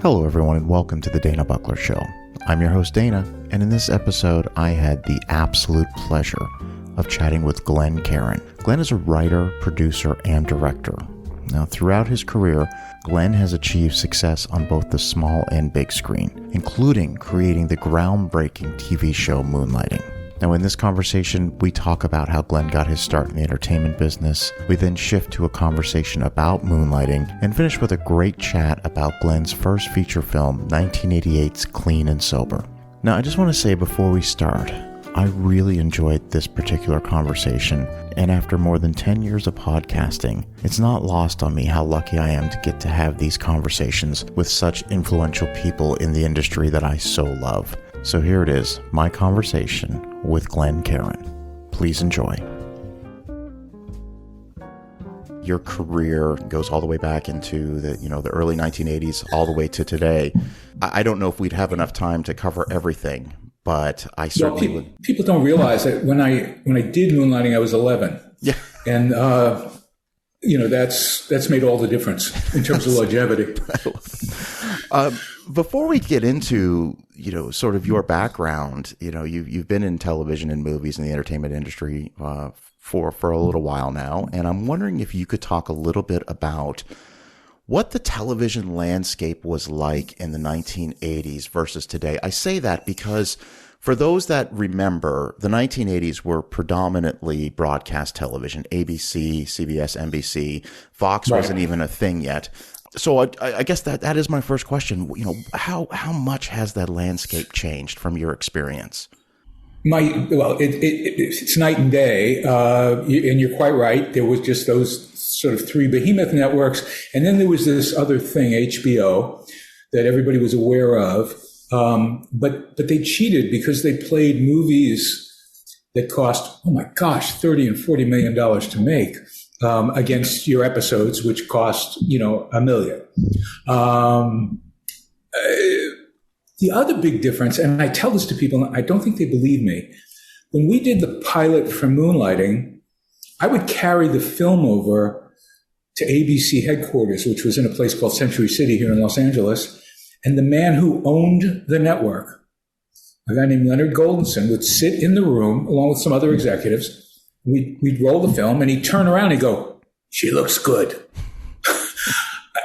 Hello everyone and welcome to the DanaBuckler Show. I'm your host Dana, and in this episode I had the absolute pleasure of chatting with Glenn Caron. Glenn is a writer, producer, and director. Now, throughout his career, Glenn has achieved success on both the small and big screen, including creating the groundbreaking TV show Moonlighting. Now, in this conversation, we talk about how Glenn got his start in the entertainment business. We then shift to a conversation about moonlighting and finish with a great chat about Glenn's first feature film, 1988's Clean and Sober. Now, I just want to say before we start, I really enjoyed this particular conversation, and after more than 10 years of podcasting, it's not lost on me how lucky I am to get to have these conversations with such influential people in the industry that I so love. So here it is, my conversation with Glenn Caron. Please enjoy. Your career goes all the way back into the early 1980s, all the way to today. I don't know if we'd have enough time to cover everything, but I certainly would. People don't realize that when I did Moonlighting, I was 11. Yeah, and that's made all the difference in terms of longevity. Before we get into sort of your background, you've been in television and movies in the entertainment industry for a little while now, and I'm wondering if you could talk a little bit about what the television landscape was like in the 1980s versus today. I say that because for those that remember, the 1980s were predominantly broadcast television, ABC, CBS, NBC. Fox wasn't even a thing yet. So I guess that is my first question. How much has that landscape changed from your experience? It's night and day, and you're quite right. There was just those sort of three behemoth networks, and then there was this other thing, HBO, that everybody was aware of. But they cheated because they played movies that cost, $30 and $40 million to make. Against your episodes, which cost, $1 million. The other big difference, and I tell this to people, and I don't think they believe me. When we did the pilot for Moonlighting, I would carry the film over to ABC headquarters, which was in a place called Century City here in Los Angeles. And the man who owned the network, a guy named Leonard Goldenson, would sit in the room along with some other executives. We'd roll the film, and he'd turn around and go, "She looks good."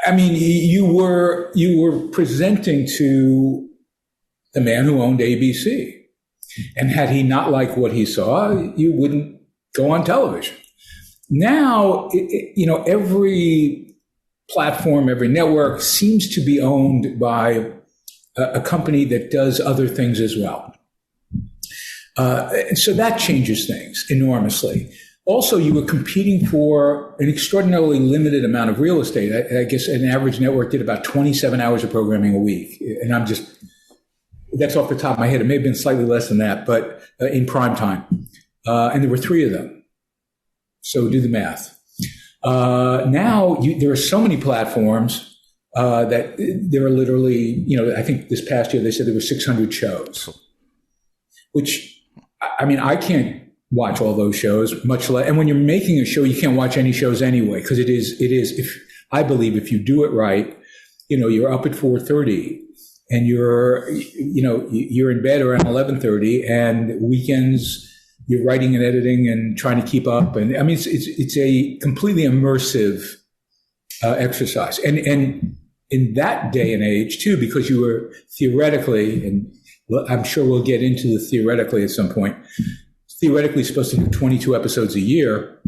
I mean, you were presenting to the man who owned ABC, and had he not liked what he saw, you wouldn't go on television. Now, every platform, every network seems to be owned by a company that does other things as well. And so that changes things enormously. Also, you were competing for an extraordinarily limited amount of real estate. I guess an average network did about 27 hours of programming a week. And that's off the top of my head. It may have been slightly less than that, but in prime time. And there were 3 of them. So do the math. Now there are so many platforms that there are literally, I think this past year they said there were 600 shows, which, I can't watch all those shows, much less. And when you're making a show, you can't watch any shows anyway, because it is. I believe if you do it right, you're up at 4:30, and you're in bed around 11:30, and weekends you're writing and editing and trying to keep up. And it's a completely immersive exercise. And in that day and age too, because you were theoretically, and I'm sure we'll get into the theoretically at some point, theoretically supposed to do 22 episodes a year.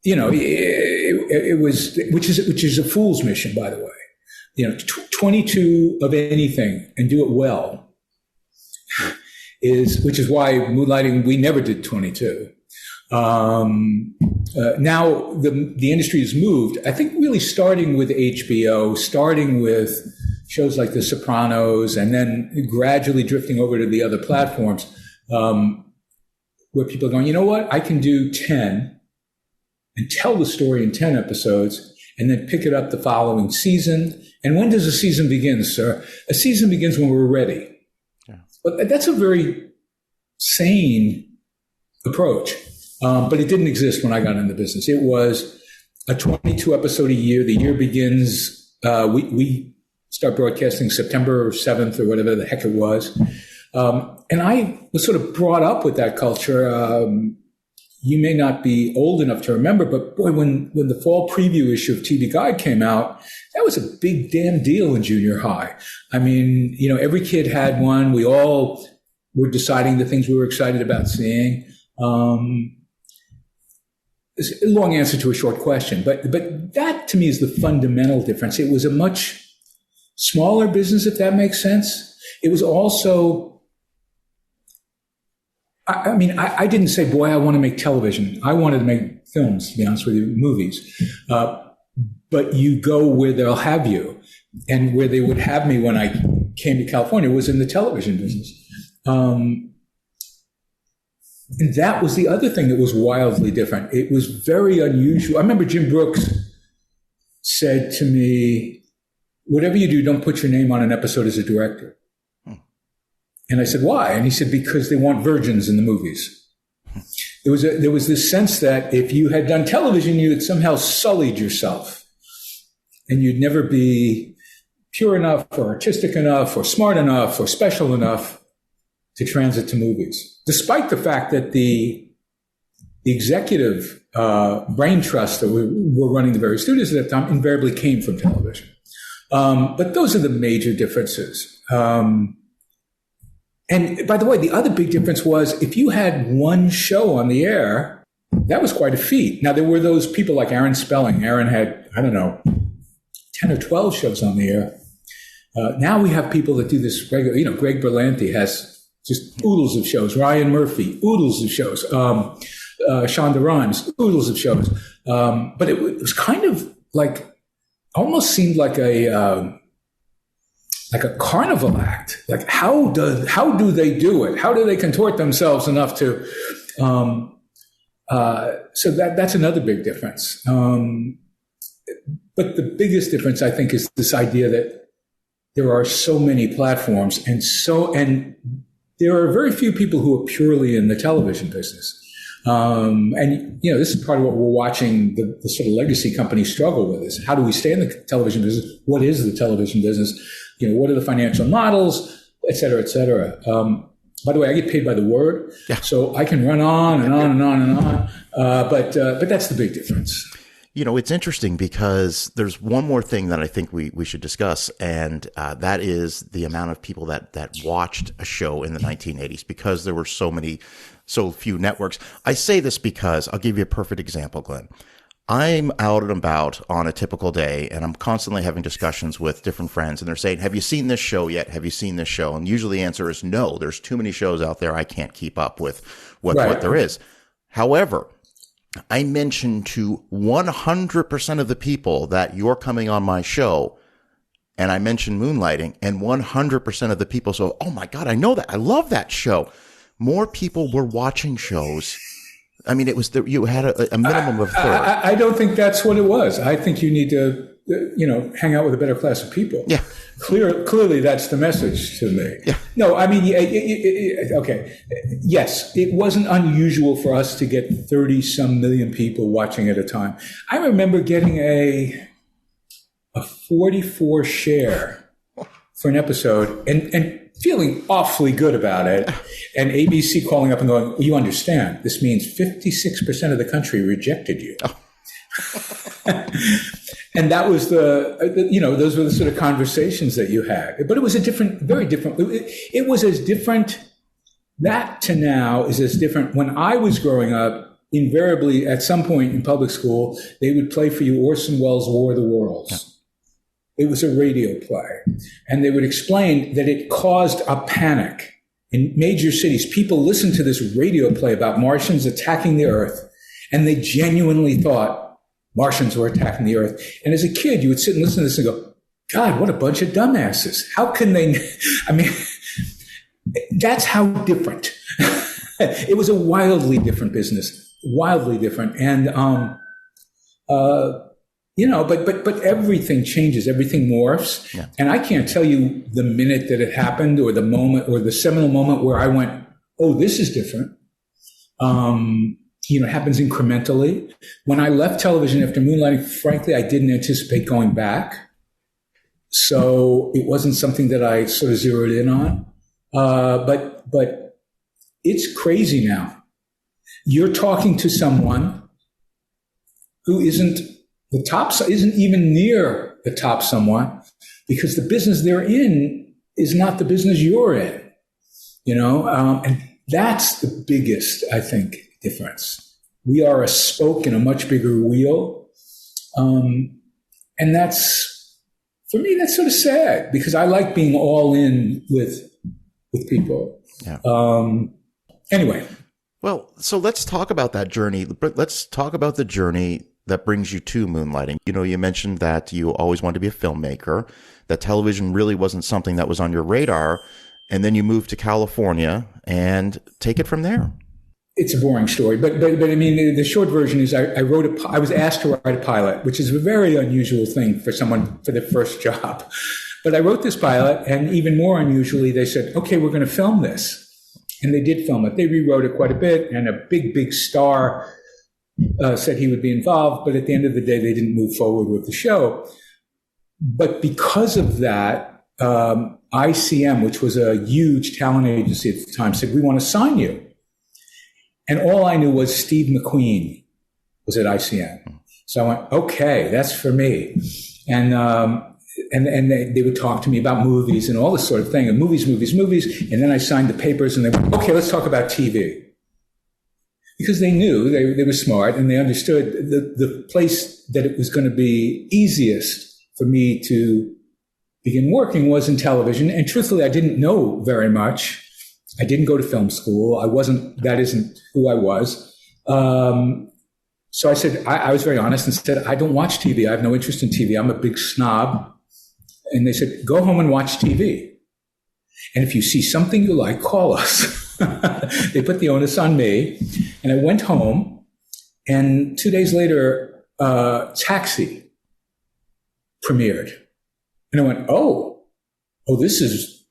It was, which is a fool's mission, by the way. 22 of anything and do it well which is why Moonlighting, we never did 22. Now the industry has moved, I think, really starting with HBO, starting with shows like The Sopranos, and then gradually drifting over to the other platforms, where people are going, you know what, I can do 10 and tell the story in 10 episodes and then pick it up the following season. And when does a season begin, sir? A season begins when we're ready. Yeah. But that's a very sane approach. But it didn't exist when I got into business. It was a 22 episode a year. The year begins, we start broadcasting September 7th or whatever the heck it was. And I was sort of brought up with that culture. You may not be old enough to remember, but boy, when the fall preview issue of TV Guide came out, that was a big damn deal in junior high. I mean, every kid had one. We all were deciding the things we were excited about seeing. It's a long answer to a short question, but that to me is the fundamental difference. It was a much smaller business, if that makes sense. It was also, I didn't say, boy, I want to make television. I wanted to make films, to be honest with you, movies. But you go where they'll have you. And where they would have me when I came to California was in the television business. And that was the other thing that was wildly different. It was very unusual. I remember Jim Brooks said to me, whatever you do, don't put your name on an episode as a director. And I said, why? And he said, because they want virgins in the movies. There was this sense that if you had done television, you had somehow sullied yourself. And you'd never be pure enough or artistic enough or smart enough or special enough to transit to movies. Despite the fact that the executive brain trust that were running the various studios at that time invariably came from television. But those are the major differences. And by the way, the other big difference was if you had one show on the air, that was quite a feat. Now, there were those people like Aaron Spelling. Aaron had, 10 or 12 shows on the air. Now we have people that do this regular, Greg Berlanti has just oodles of shows. Ryan Murphy, oodles of shows. Shonda Rhimes, oodles of shows. But it was kind of like, almost seemed like a carnival act. Like how do they do it? How do they contort themselves enough to? So that's another big difference. But the biggest difference, I think, is this idea that there are so many platforms and there are very few people who are purely in the television business. This is part of what we're watching the sort of legacy companies struggle with is how do we stay in the television business? What is the television business? What are the financial models, et cetera, et cetera. By the way, I get paid by the word, so I can run on and on and on and on. But that's the big difference. It's interesting because there's one more thing that I think we should discuss, and that is the amount of people that watched a show in the 1980s because there were so few networks. I say this because I'll give you a perfect example, Glenn. I'm out and about on a typical day, and I'm constantly having discussions with different friends, and they're saying, have you seen this show yet? Have you seen this show? And usually the answer is no. There's too many shows out there. I can't keep up with what there is. However, I mentioned to 100% of the people that you're coming on my show, and I mentioned Moonlighting, and 100% of the people say, oh my God, I know that. I love that show. More people were watching shows. I mean, you had a minimum of a third. I don't think that's what it was. I think you need to, hang out with a better class of people. Yeah. Clearly, that's the message to me. Yeah. No, I mean, okay. Yes, it wasn't unusual for us to get 30-some million people watching at a time. I remember getting a 44 share for an episode and feeling awfully good about it. And ABC calling up and going, well, you understand, this means 56% of the country rejected you. Oh. And that was those were the sort of conversations that you had. But it was very different. It was as different, that to now is as different. When I was growing up, invariably at some point in public school, they would play for you Orson Welles' War of the Worlds. Yeah. It was a radio play. And they would explain that it caused a panic in major cities. People listened to this radio play about Martians attacking the Earth, and they genuinely thought Martians were attacking the Earth. And as a kid, you would sit and listen to this and go, God, what a bunch of dumbasses. How can they? I mean, that's how different. It was a wildly different business, wildly different. And, but everything changes, everything morphs. Yeah. And I can't tell you the minute that it happened or the moment or the seminal moment where I went, oh, this is different. happens incrementally. When I left television after Moonlighting, frankly, I didn't anticipate going back. So it wasn't something that I sort of zeroed in on. But it's crazy now. You're talking to someone who isn't even near the top someone, because the business they're in is not the business you're in, and that's the biggest, I think, difference. We are a spoke in a much bigger wheel. And that's, for me, that's sort of sad, because I like being all in with people. Yeah. Anyway. Well, so let's talk about that journey. But let's talk about the journey that brings you to Moonlighting. You mentioned that you always wanted to be a filmmaker, that television really wasn't something that was on your radar, and then you moved to California, and take it from there. It's a boring story, but I mean, the short version is I was asked to write a pilot, which is a very unusual thing for someone for their first job. But I wrote this pilot, and even more unusually, they said, okay, we're going to film this. And they did film it. They rewrote it quite a bit, and a big star said he would be involved. But at the end of the day, they didn't move forward with the show. But because of that, ICM, which was a huge talent agency at the time, said, we want to sign you. And all I knew was Steve McQueen was at ICM. So I went, okay, that's for me. And they would talk to me about movies and all this sort of thing, and movies. And then I signed the papers, and they went, okay, let's talk about TV. Because they knew, they were smart, and they understood the place that it was going to be easiest for me to begin working was in television. And truthfully, I didn't know very much. I didn't go to film school. That isn't who I was. So I said, I was very honest and said, I don't watch TV. I have no interest in TV. I'm a big snob. And they said, go home and watch TV. And if you see something you like, call us. They put the onus on me. And I went home, and 2 days later, Taxi premiered. And I went, oh, this is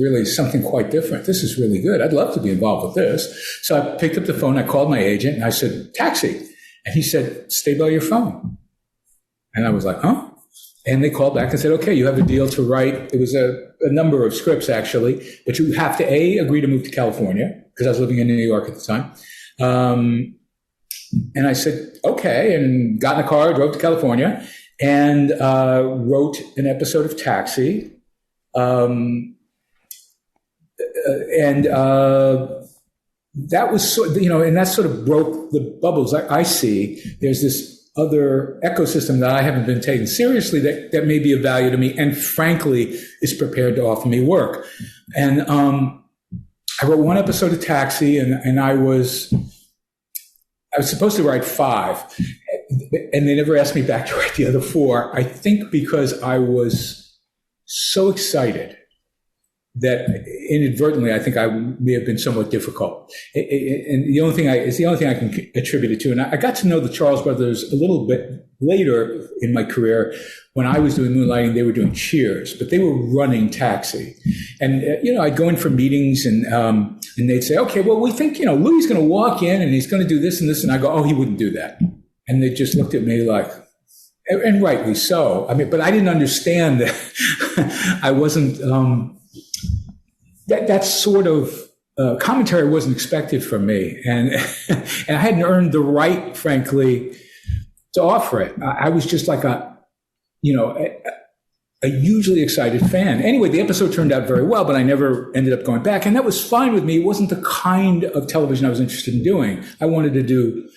really something quite different. This is really good. I'd love to be involved with this. So I picked up the phone. I called my agent, and I said, Taxi. And he said, stay by your phone. And I was like, huh? And they called back and said, okay, you have a deal to write. It was a number of scripts, actually, but you have to, agree to move to California, because I was living in New York at the time. And I said, okay, and got in a car, drove to California, and wrote an episode of Taxi. And that was and that sort of broke the bubbles. I see there's this other ecosystem that I haven't been taken seriously that may be of value to me, and frankly is prepared to offer me work. And I wrote one episode of Taxi, and I was supposed to write 5, and they never asked me back to write the other 4. I think because I was so excited that inadvertently, I think I may have been somewhat difficult. And the only thing I can attribute it to. And I got to know the Charles brothers a little bit later in my career. When I was doing Moonlighting, they were doing Cheers, but they were running Taxi. And, I'd go in for meetings, and they'd say, okay, well, we think, Louis is going to walk in and he's going to do this and this. And I go, oh, he wouldn't do that. And they just looked at me like, and rightly so. I mean, but I didn't understand that I wasn't, that sort of commentary wasn't expected from me. And I hadn't earned the right, frankly, to offer it. I was just like a hugely excited fan. Anyway, the episode turned out very well, but I never ended up going back. And that was fine with me. It wasn't the kind of television I was interested in doing. I wanted to do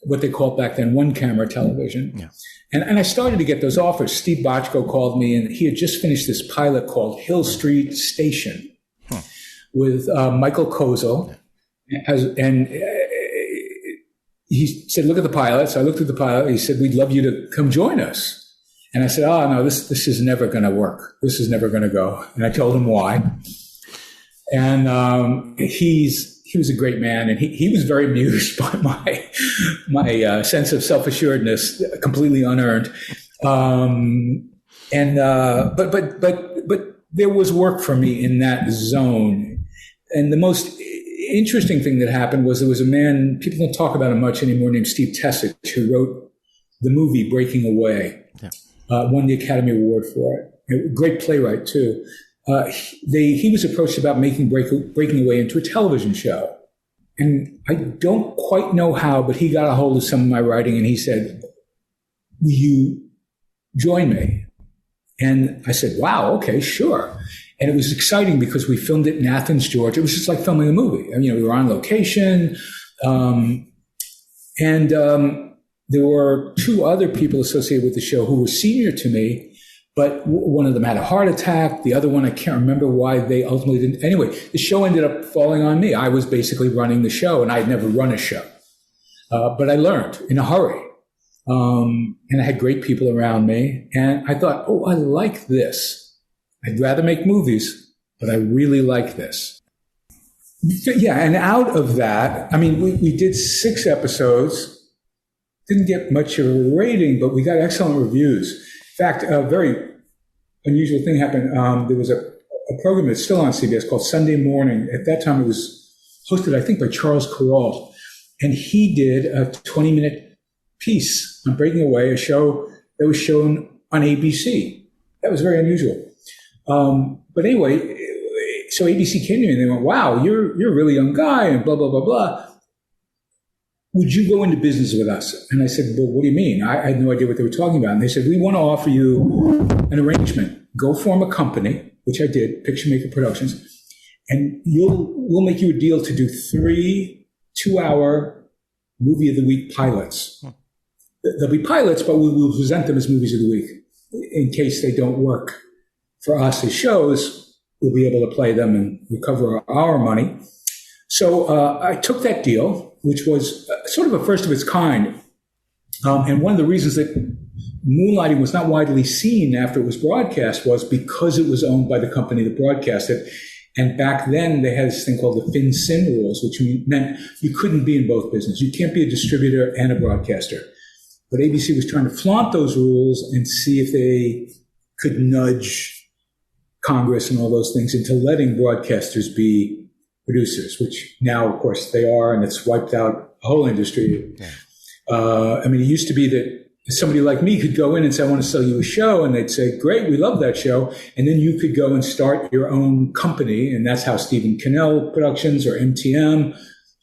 what they called back then one-camera television. Yeah. And I started to get those offers. Steve Bochco called me, and he had just finished this pilot called Hill Street Station with Michael Kozel. And he said, look at the pilot. So I looked at the pilot. He said, we'd love you to come join us. And I said, oh, no, this is never going to work. This is never going to go. And I told him why. And he was a great man, and he was very amused by my sense of self-assuredness, completely unearned. But there was work for me in that zone. And the most interesting thing that happened was there was a man, people don't talk about him much anymore, named Steve Tessich, who wrote the movie Breaking Away, won the Academy Award for it. A great playwright, too. He was approached about making Breaking Away into a television show. And I don't quite know how, but he got a hold of some of my writing and he said, will you join me? And I said, wow, okay, sure. And it was exciting because we filmed it in Athens, Georgia. It was just like filming a movie. I mean, we were on location. There were two other people associated with the show who were senior to me, but one of them had a heart attack. The other one, I can't remember why they ultimately didn't. Anyway, the show ended up falling on me. I was basically running the show, and I had never run a show. But I learned in a hurry. And I had great people around me. And I thought, oh, I like this. I'd rather make movies, but I really like this. Yeah, and out of that, I mean, we did 6 episodes. Didn't get much of a rating, but we got excellent reviews. In fact, a very unusual thing happened. There was a program that's still on CBS called Sunday Morning. At that time, it was hosted, I think, by Charles Kuralt. And he did a 20-minute piece on Breaking Away, a show that was shown on ABC. That was very unusual. But anyway, so ABC came to me and they went, wow, you're a really young guy and blah, blah, blah, blah. Would you go into business with us? And I said, well, what do you mean? I had no idea what they were talking about. And they said, we want to offer you an arrangement. Go form a company, which I did, Picture Maker Productions, and we'll make you a deal to do 3 2-hour movie of the week pilots. They'll be pilots, but we'll present them as movies of the week. In case they don't work for us as shows, we'll be able to play them and recover our money. So I took that deal, which was sort of a first of its kind. And one of the reasons that Moonlighting was not widely seen after it was broadcast was because it was owned by the company that broadcast it. And back then, they had this thing called the FinCin rules, which meant you couldn't be in both businesses. You can't be a distributor and a broadcaster. But ABC was trying to flaunt those rules and see if they could nudge Congress and all those things into letting broadcasters be producers, which now, of course, they are, and it's wiped out a whole industry. Yeah. I mean, it used to be that somebody like me could go in and say, I want to sell you a show, and they'd say, great, we love that show. And then you could go and start your own company, and that's how Stephen Cannell Productions or MTM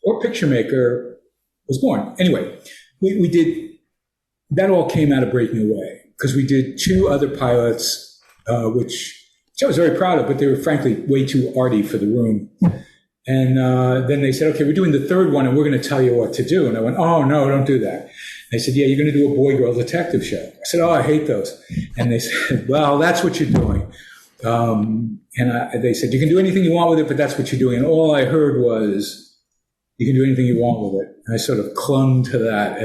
or Picture Maker was born. Anyway, we did, that all came out of Breaking Away, because we did 2 other pilots, which I was very proud of, but they were frankly way too arty for the room. And then they said, okay, we're doing the 3rd one and we're going to tell you what to do. And I went, oh, no, don't do that. They said, yeah, you're going to do a boy-girl detective show. I said, oh, I hate those. And they said, well, that's what you're doing. They said, you can do anything you want with it, but that's what you're doing. And all I heard was, you can do anything you want with it. And I sort of clung to that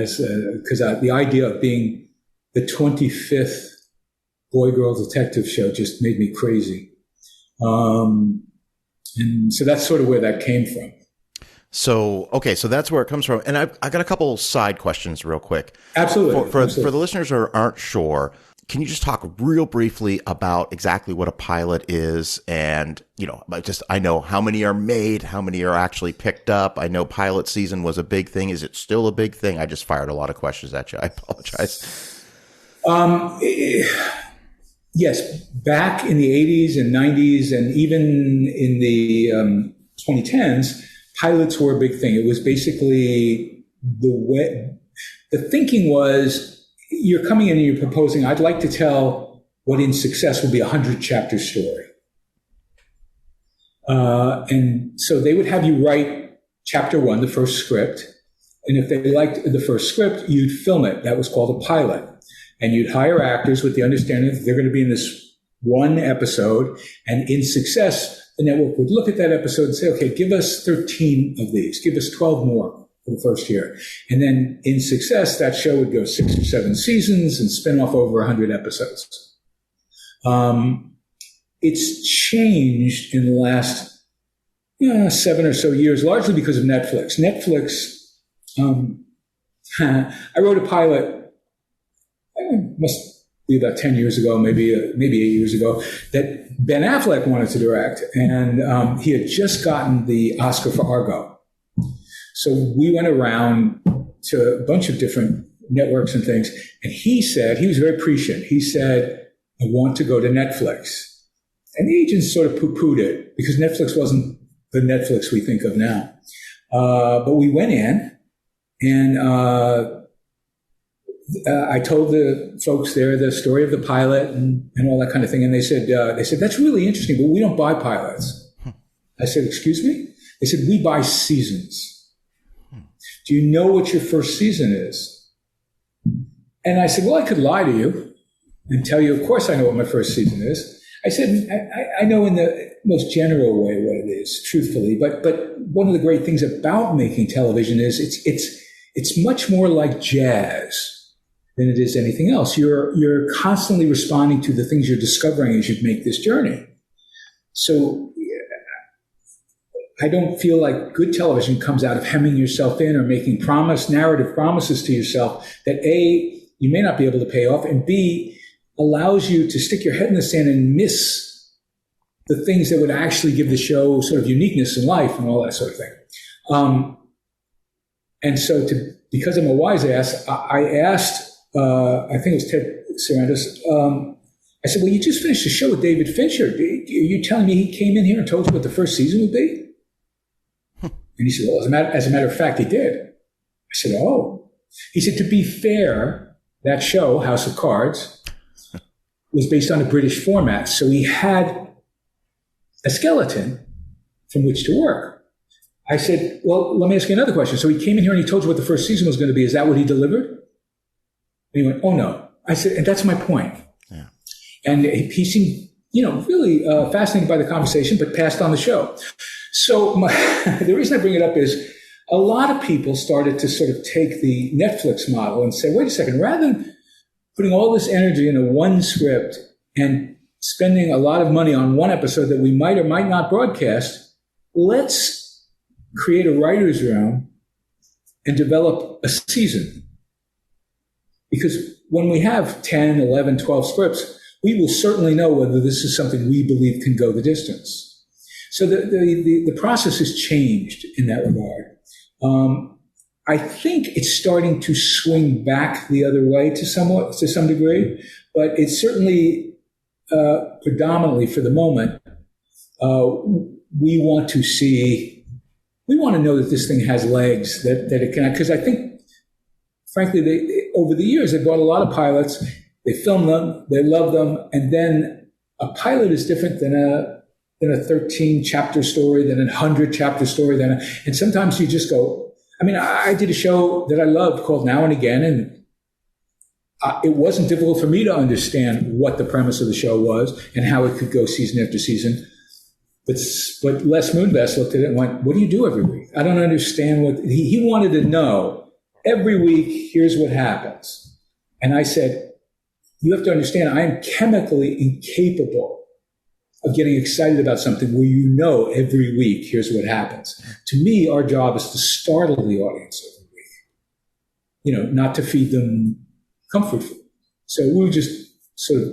because the idea of being the 25th boy-girl detective show just made me crazy. And so that's sort of where that came from. So, okay, so that's where it comes from. And I got a couple side questions real quick. Absolutely. For the listeners who aren't sure, can you just talk real briefly about exactly what a pilot is? And, I know how many are made, how many are actually picked up. I know pilot season was a big thing. Is it still a big thing? I just fired a lot of questions at you. I apologize. Yes, back in the 80s and 90s and even in the 2010s, pilots were a big thing. It was basically the thinking was, you're coming in and you're proposing, I'd like to tell what in success will be a 100-chapter story. And so they would have you write chapter 1, the first script. And if they liked the first script, you'd film it. That was called a pilot. And you'd hire actors with the understanding that they're going to be in this one episode. And in success, the network would look at that episode and say, okay, give us 13 of these. Give us 12 more for the first year. And then in success, that show would go 6 or 7 seasons and spin off over 100 episodes. It's changed in the last 7 or so years, largely because of Netflix. I wrote a pilot about 10 years ago, maybe 8 years ago, that Ben Affleck wanted to direct, and he had just gotten the Oscar for Argo. So we went around to a bunch of different networks and things, and he said, he was very prescient. He said, I want to go to Netflix. And the agents sort of poo-pooed it because Netflix wasn't the Netflix we think of now. But we went in, and I told the folks there the story of the pilot and all that kind of thing. And they said, that's really interesting, but we don't buy pilots. I said, excuse me? They said, we buy seasons. Do you know what your first season is? And I said, well, I could lie to you and tell you, of course I know what my first season is. I said, I know in the most general way what it is, truthfully. But one of the great things about making television is it's much more like jazz than it is anything else. You're constantly responding to the things you're discovering as you make this journey. So I don't feel like good television comes out of hemming yourself in or making narrative promises to yourself that A, you may not be able to pay off, and B, allows you to stick your head in the sand and miss the things that would actually give the show sort of uniqueness in life and all that sort of thing. And so because I'm a wise ass, I asked, I think it was Ted Sarandos, I said, well, you just finished a show with David Fincher. Are you telling me he came in here and told you what the first season would be? And he said, well, as a matter of fact, he did. I said, oh. He said, to be fair, that show, House of Cards, was based on a British format. So he had a skeleton from which to work. I said, well, let me ask you another question. So he came in here and he told you what the first season was going to be. Is that what he delivered? And he went, oh, no. I said, and that's my point. Yeah. And he seemed, really fascinated by the conversation, but passed on the show. So the reason I bring it up is a lot of people started to sort of take the Netflix model and say, wait a second, rather than putting all this energy into one script and spending a lot of money on one episode that we might or might not broadcast, let's create a writer's room and develop a season. Because when we have 10, 11, 12 scripts, we will certainly know whether this is something we believe can go the distance. So the process has changed in that regard. I think it's starting to swing back the other way to some degree, but it's certainly predominantly for the moment. We want to know that this thing has legs, that it can, because I think, frankly, over the years, they bought a lot of pilots, they filmed them, they love them, and then a pilot is different than a 13-chapter story, than a 100-chapter story, and sometimes you just go, I did a show that I loved called Now and Again, and it wasn't difficult for me to understand what the premise of the show was and how it could go season after season. But Les Moonves looked at it and went, what do you do every week? I don't understand what he wanted to know. Every week, here's what happens. And I said, you have to understand, I am chemically incapable of getting excited about something where every week, here's what happens. To me, our job is to startle the audience every week, not to feed them comfort food. So we were just sort of,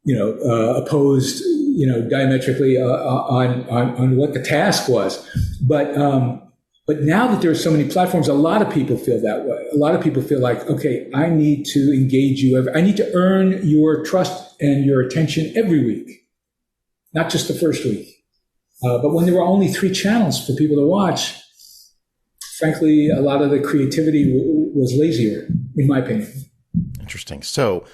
opposed, diametrically on what the task was. But now that there are so many platforms, a lot of people feel that way. A lot of people feel like, okay, I need to engage you. I need to earn your trust and your attention every week. Not just the first week. But when there were only 3 channels for people to watch, frankly, a lot of the creativity was lazier, in my opinion. Interesting. So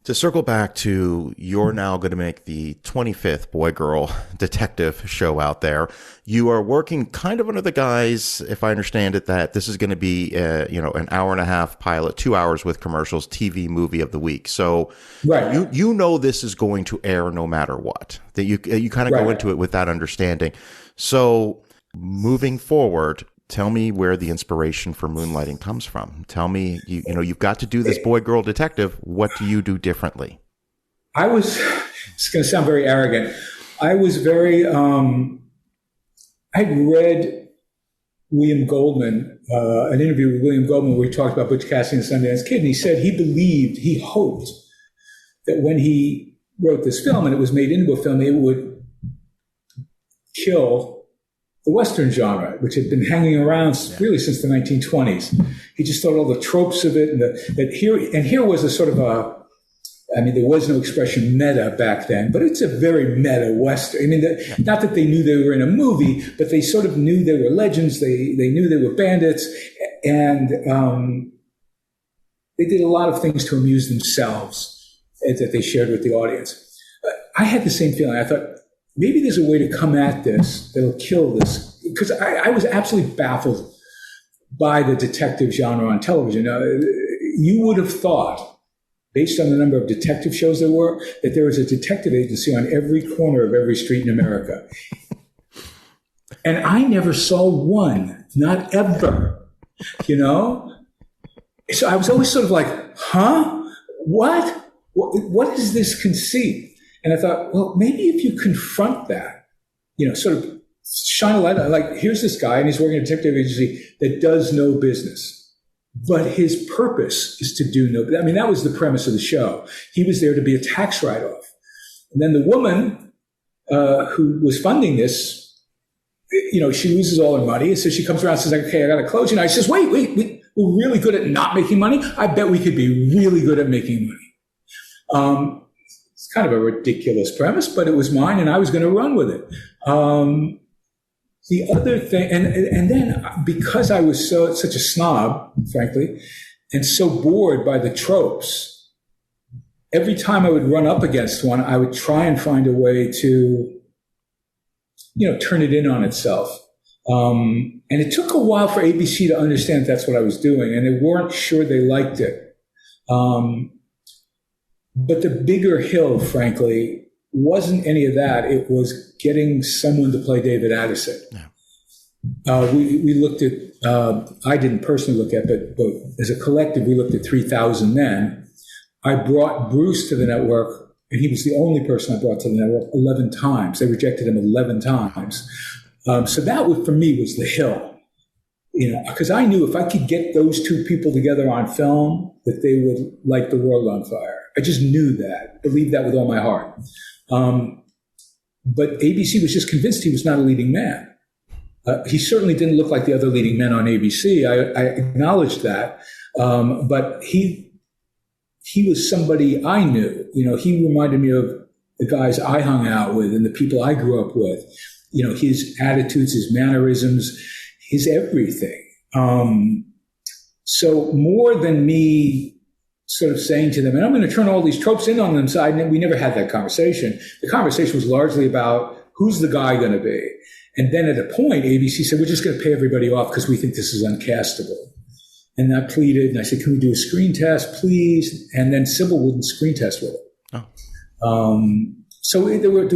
to circle back to, you're now going to make the 25th boy-girl detective show out there. You are working kind of under the guise, if I understand it, that this is going to be, an hour and a half pilot, 2 hours with commercials, TV movie of the week. So right. you know this is going to air no matter what. That you kind of go into it with that understanding. So moving forward, tell me where the inspiration for Moonlighting comes from. Tell me, you've got to do this boy-girl detective. What do you do differently? It's going to sound very arrogant. I was very, I'd read William Goldman, an interview with William Goldman where he talked about Butch Cassidy and the Sundance Kid, and he said he hoped that when he wrote this film and it was made into a film, it would kill the Western genre, which had been hanging around really since the 1920s. He just thought all the tropes of it, and here was a sort of there was no expression meta back then, but it's a very meta Western. I mean, not that they knew they were in a movie, but they sort of knew they were legends. They knew they were bandits, and they did a lot of things to amuse themselves that they shared with the audience. I had the same feeling. I thought, maybe there's a way to come at this that'll kill this, because I was absolutely baffled by the detective genre on television. You would have thought, based on the number of detective shows there were, that there was a detective agency on every corner of every street in America. And I never saw one, not ever, So I was always sort of like, huh? What is this conceit? And I thought, well, maybe if you confront that, sort of shine a light on, like, here's this guy and he's working at a detective agency that does no business. But his purpose is to do no. I mean, that was the premise of the show. He was there to be a tax write-off. And then the woman who was funding this, she loses all her money. So she comes around and says, okay, I got to close. And I says, wait, we're really good at not making money. I bet we could be really good at making money. It's kind of a ridiculous premise, but it was mine and I was going to run with it. The other thing, and then because I was such a snob, frankly, and so bored by the tropes, every time I would run up against one, I would try and find a way to, turn it in on itself. And it took a while for ABC to understand that's what I was doing, and they weren't sure they liked it. But the bigger hill, frankly, wasn't any of that. It was getting someone to play David Addison. Yeah. We looked at, I didn't personally look at, but as a collective, we looked at 3,000 men. I brought Bruce to the network, and he was the only person I brought to the network 11 times. They rejected him 11 times. So that for me was the hill, because I knew if I could get those two people together on film, that they would light the world on fire. I just knew that, believed that with all my heart. But ABC was just convinced he was not a leading man. He certainly didn't look like the other leading men on ABC. I acknowledged that. But he was somebody I knew. He reminded me of the guys I hung out with and the people I grew up with. His attitudes, his mannerisms, his everything. So more than me sort of saying to them, and I'm going to turn all these tropes in on them side, and we never had that conversation. The conversation was largely about who's the guy going to be. And then at a point, ABC said, we're just going to pay everybody off because we think this is uncastable. And I pleaded, and I said, can we do a screen test, please? And then Sybil wouldn't screen test with it. Oh. So there were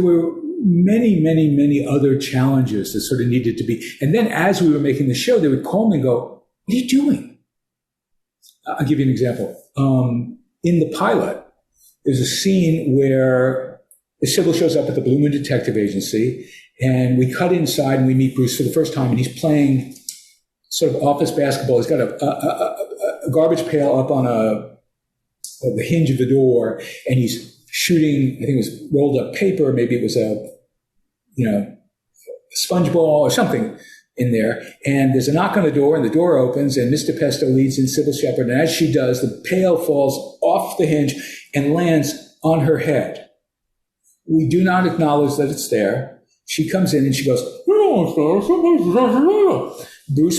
many, many, many other challenges that sort of needed to be. And then as we were making the show, they would call me and go, what are you doing? I'll give you an example. In the pilot, there's a scene where Sybil shows up at the Blue Moon Detective Agency, and we cut inside and we meet Bruce for the first time, and he's playing sort of office basketball. He's got a garbage pail up on the hinge of the door, and he's shooting, I think it was rolled up paper, maybe it was a sponge ball or something in there. And there's a knock on the door, and the door opens, and Mr. Pesto leads in Sybil Shepherd. And as she does, the pail falls off the hinge and lands on her head. We do not acknowledge that it's there. She comes in and she goes, Bruce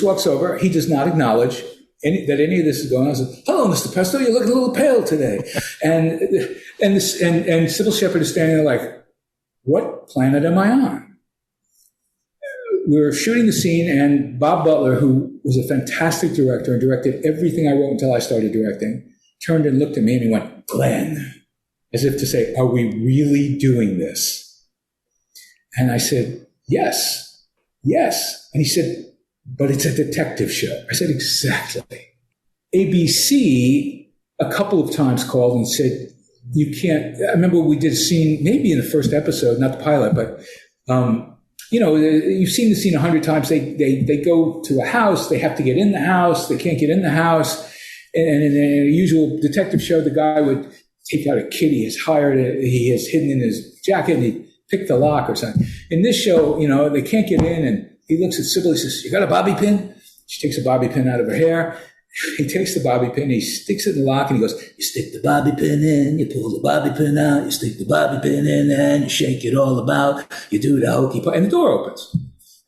walks over. He does not acknowledge that any of this is going on. I said, hello, Mr. Pesto, you look a little pale today. and Sybil Shepherd is standing there like, what planet am I on? We were shooting the scene, and Bob Butler, who was a fantastic director and directed everything I wrote until I started directing, turned and looked at me and he went, Glenn, as if to say, are we really doing this? And I said, yes. And he said, but it's a detective show. I said, exactly. ABC a couple of times called and said, you can't. I remember we did a scene, maybe in the first episode, not the pilot, but you've seen the scene 100 times. They go to a house. They have to get in the house. They can't get in the house. And in a usual detective show, the guy would take out a kid he has hidden in his jacket, and he picked the lock or something. In this show, they can't get in, and he looks at Sybil, he says, "You got a bobby pin?" She takes a bobby pin out of her hair. He takes the bobby pin, he sticks it in the lock, and he goes, "You stick the bobby pin in, you pull the bobby pin out, you stick the bobby pin in, and you shake it all about, you do the hokey pokey," and the door opens.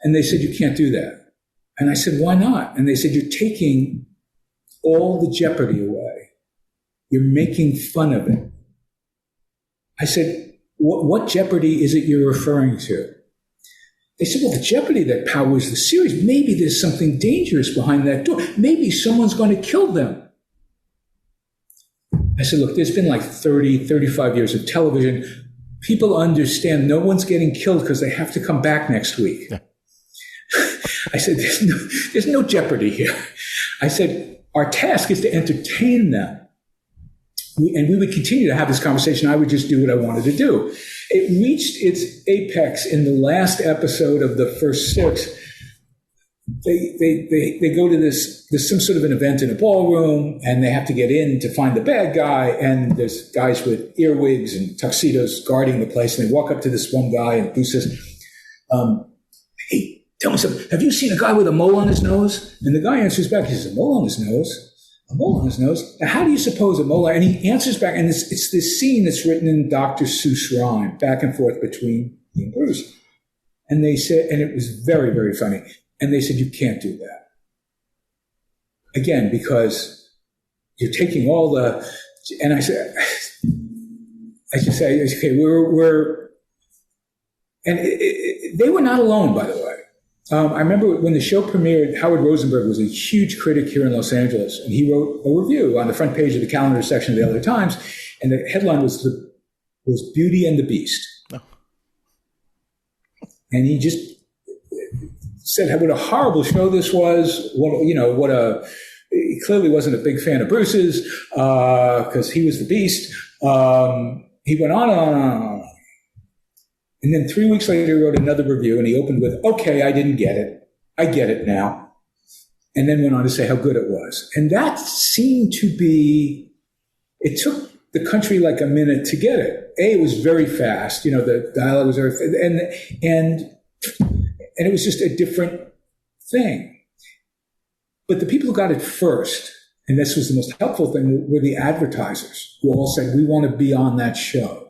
And they said, "You can't do that." And I said, "Why not?" And they said, "You're taking all the jeopardy away. You're making fun of it." I said, what jeopardy is it you're referring to? They said, "Well, the jeopardy that powers the series, maybe there's something dangerous behind that door. Maybe someone's going to kill them." I said, "Look, there's been like 30, 35 years of television. People understand no one's getting killed because they have to come back next week." Yeah. I said, there's no jeopardy here. I said, our task is to entertain them. And we would continue to have this conversation. I would just do what I wanted to do. It reached its apex in the last episode of the first 6. They go to there's some sort of an event in a ballroom, and they have to get in to find the bad guy. And there's guys with earwigs and tuxedos guarding the place. And they walk up to this one guy, and Bruce says, "Hey, tell me something. Have you seen a guy with a mole on his nose?" And the guy answers back. He says, "A mole on his nose? A mole on his nose? Now, how do you suppose a mole?" And he answers back, and it's this scene that's written in Dr. Seuss rhyme, back and forth between he and Bruce. And they said, and it was very, very funny. And they said, "You can't do that." Again, because you're taking all the, and I said, okay, we're, and they were not alone, by the way. I remember when the show premiered, Howard Rosenberg was a huge critic here in Los Angeles, and he wrote a review on the front page of the calendar section of the LA Times, and the headline was Beauty and the Beast. Oh. And he just said what a horrible show this was. He clearly wasn't a big fan of Bruce's because he was the Beast. He went on and on and on. And then 3 weeks later, he wrote another review, and he opened with, "Okay, I didn't get it. I get it now." And then went on to say how good it was. And that seemed to be, it took the country like a minute to get it. It was very fast. The dialogue was very fast. And it was just a different thing. But the people who got it first, and this was the most helpful thing, were the advertisers who all said, "We want to be on that show."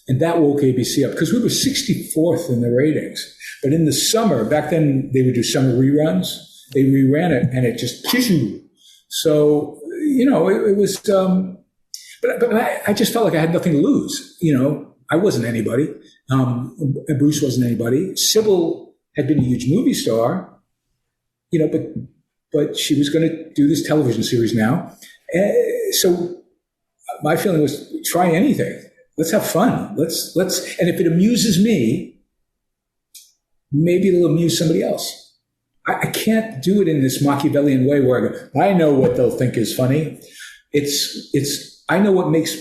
And that woke ABC up because we were 64th in the ratings. But in the summer, back then they would do summer reruns. They reran it, and it just, so, it was, but I just felt like I had nothing to lose. I wasn't anybody. Bruce wasn't anybody. Sybil had been a huge movie star, but she was going to do this television series now. So my feeling was try anything. Let's have fun. Let's, and if it amuses me, maybe it'll amuse somebody else. I can't do it in this Machiavellian way where I go, I know what they'll think is funny. I know what makes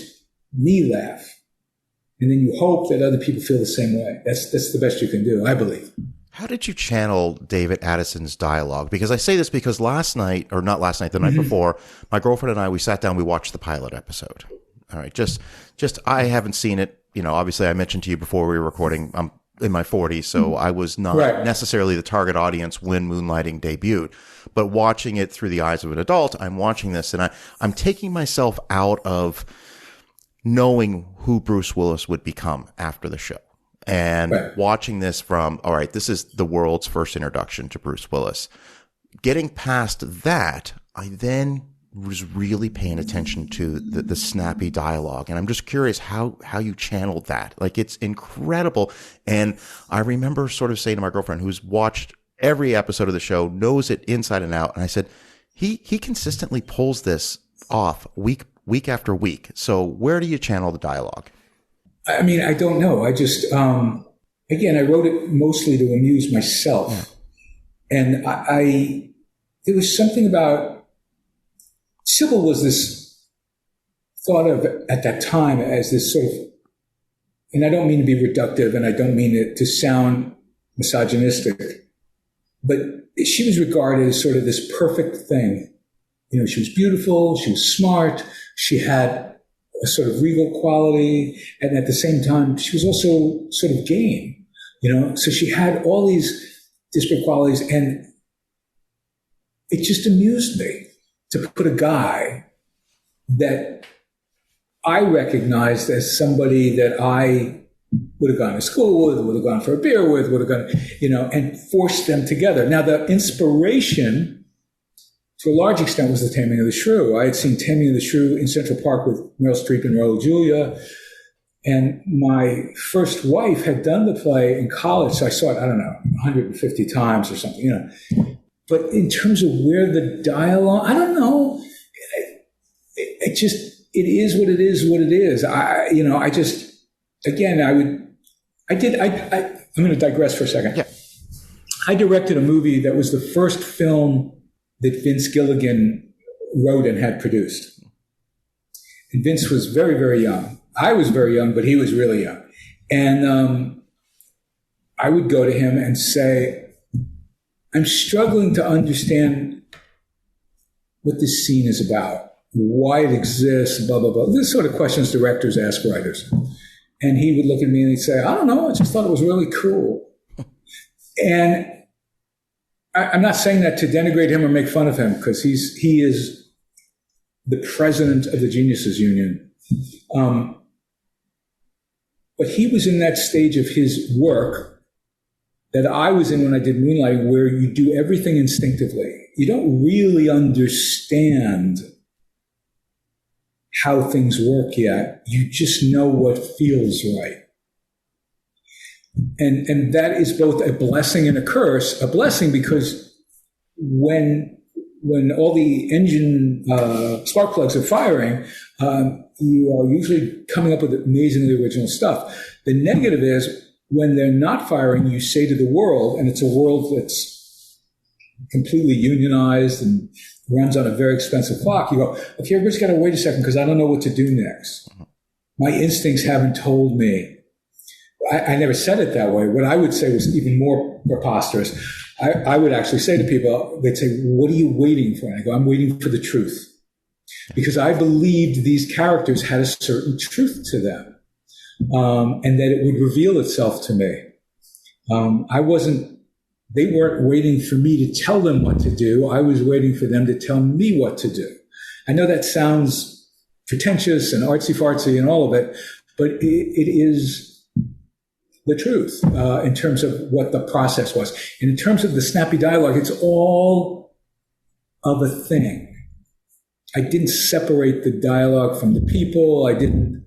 me laugh. And then you hope that other people feel the same way. That's the best you can do, I believe. How did you channel David Addison's dialogue? Because I say this because the night before, my girlfriend and I, we sat down, we watched the pilot episode. All right. Just, I haven't seen it. Obviously I mentioned to you before we were recording, I'm in my 40s, so I was not necessarily the target audience when Moonlighting debuted, but watching it through the eyes of an adult, I'm watching this and I'm taking myself out of knowing who Bruce Willis would become after the show and watching this from, all right, this is the world's first introduction to Bruce Willis. Getting past that, I then was really paying attention to the snappy dialogue. And I'm just curious how you channeled that. Like, it's incredible. And I remember sort of saying to my girlfriend, who's watched every episode of the show, knows it inside and out. And I said, he consistently pulls this off week after week. So where do you channel the dialogue? I mean, I don't know. I just, again, I wrote it mostly to amuse myself. Yeah. And there was something about, Sybil was this thought of at that time as this sort of, and I don't mean to be reductive and I don't mean it to sound misogynistic, but she was regarded as sort of this perfect thing. She was beautiful, she was smart, she had a sort of regal quality. And at the same time, she was also sort of game, so she had all these disparate qualities. And it just amused me to put a guy that I recognized as somebody that I would have gone to school with, would have gone for a beer with, would have gone, and forced them together. Now, the inspiration, to a large extent, was The Taming of the Shrew. I had seen Taming of the Shrew in Central Park with Meryl Streep and Raul Julia. And my first wife had done the play in college, so I saw it, 150 times or something, But in terms of where the dialogue, I don't know. It is what it is, what it is. I'm going to digress for a second. Yeah. I directed a movie that was the first film that Vince Gilligan wrote and had produced. And Vince was very, very young. I was very young, but he was really young. And I would go to him and say, I'm struggling to understand what this scene is about, why it exists, blah, blah, blah. This sort of questions directors ask writers. And he would look at me and he'd say, I don't know, I just thought it was really cool. And I'm not saying that to denigrate him or make fun of him, because he is the president of the Geniuses Union. But he was in that stage of his work that I was in when I did Moonlighting, where you do everything instinctively. You don't really understand how things work yet. You just know what feels right. And that is both a blessing and a curse. A blessing because when all the engine spark plugs are firing, you are usually coming up with amazingly original stuff. The negative is when they're not firing, you say to the world, and it's a world that's completely unionized and runs on a very expensive clock, you go, okay, everybody's got to wait a second because I don't know what to do next. My instincts haven't told me. I never said it that way. What I would say was even more preposterous. I would actually say to people, they'd say, what are you waiting for? And I go, I'm waiting for the truth. Because I believed these characters had a certain truth to them, and that it would reveal itself to me. They weren't waiting for me to tell them what to do. I was waiting for them to tell me what to do. I know that sounds pretentious and artsy-fartsy and all of it, but it is the truth in terms of what the process was. And in terms of the snappy dialogue, it's all of a thing. I didn't separate the dialogue from the people. I didn't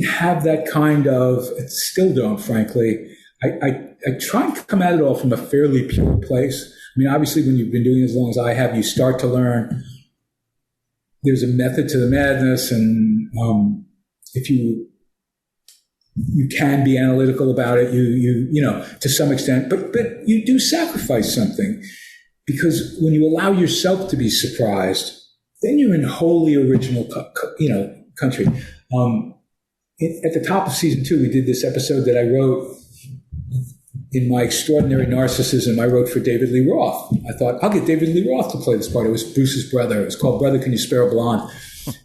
have that kind of, still don't, frankly. I try and come at it all from a fairly pure place. I mean, obviously, when you've been doing it as long as I have, you start to learn there's a method to the madness, and if you can be analytical about it, you know, to some extent, but you do sacrifice something, because when you allow yourself to be surprised, then you're in wholly original, country. At the top of season 2, we did this episode that I wrote in my extraordinary narcissism. I wrote for David Lee Roth. I thought, I'll get David Lee Roth to play this part. It was Bruce's brother. It was called Brother, Can You Spare a Blonde?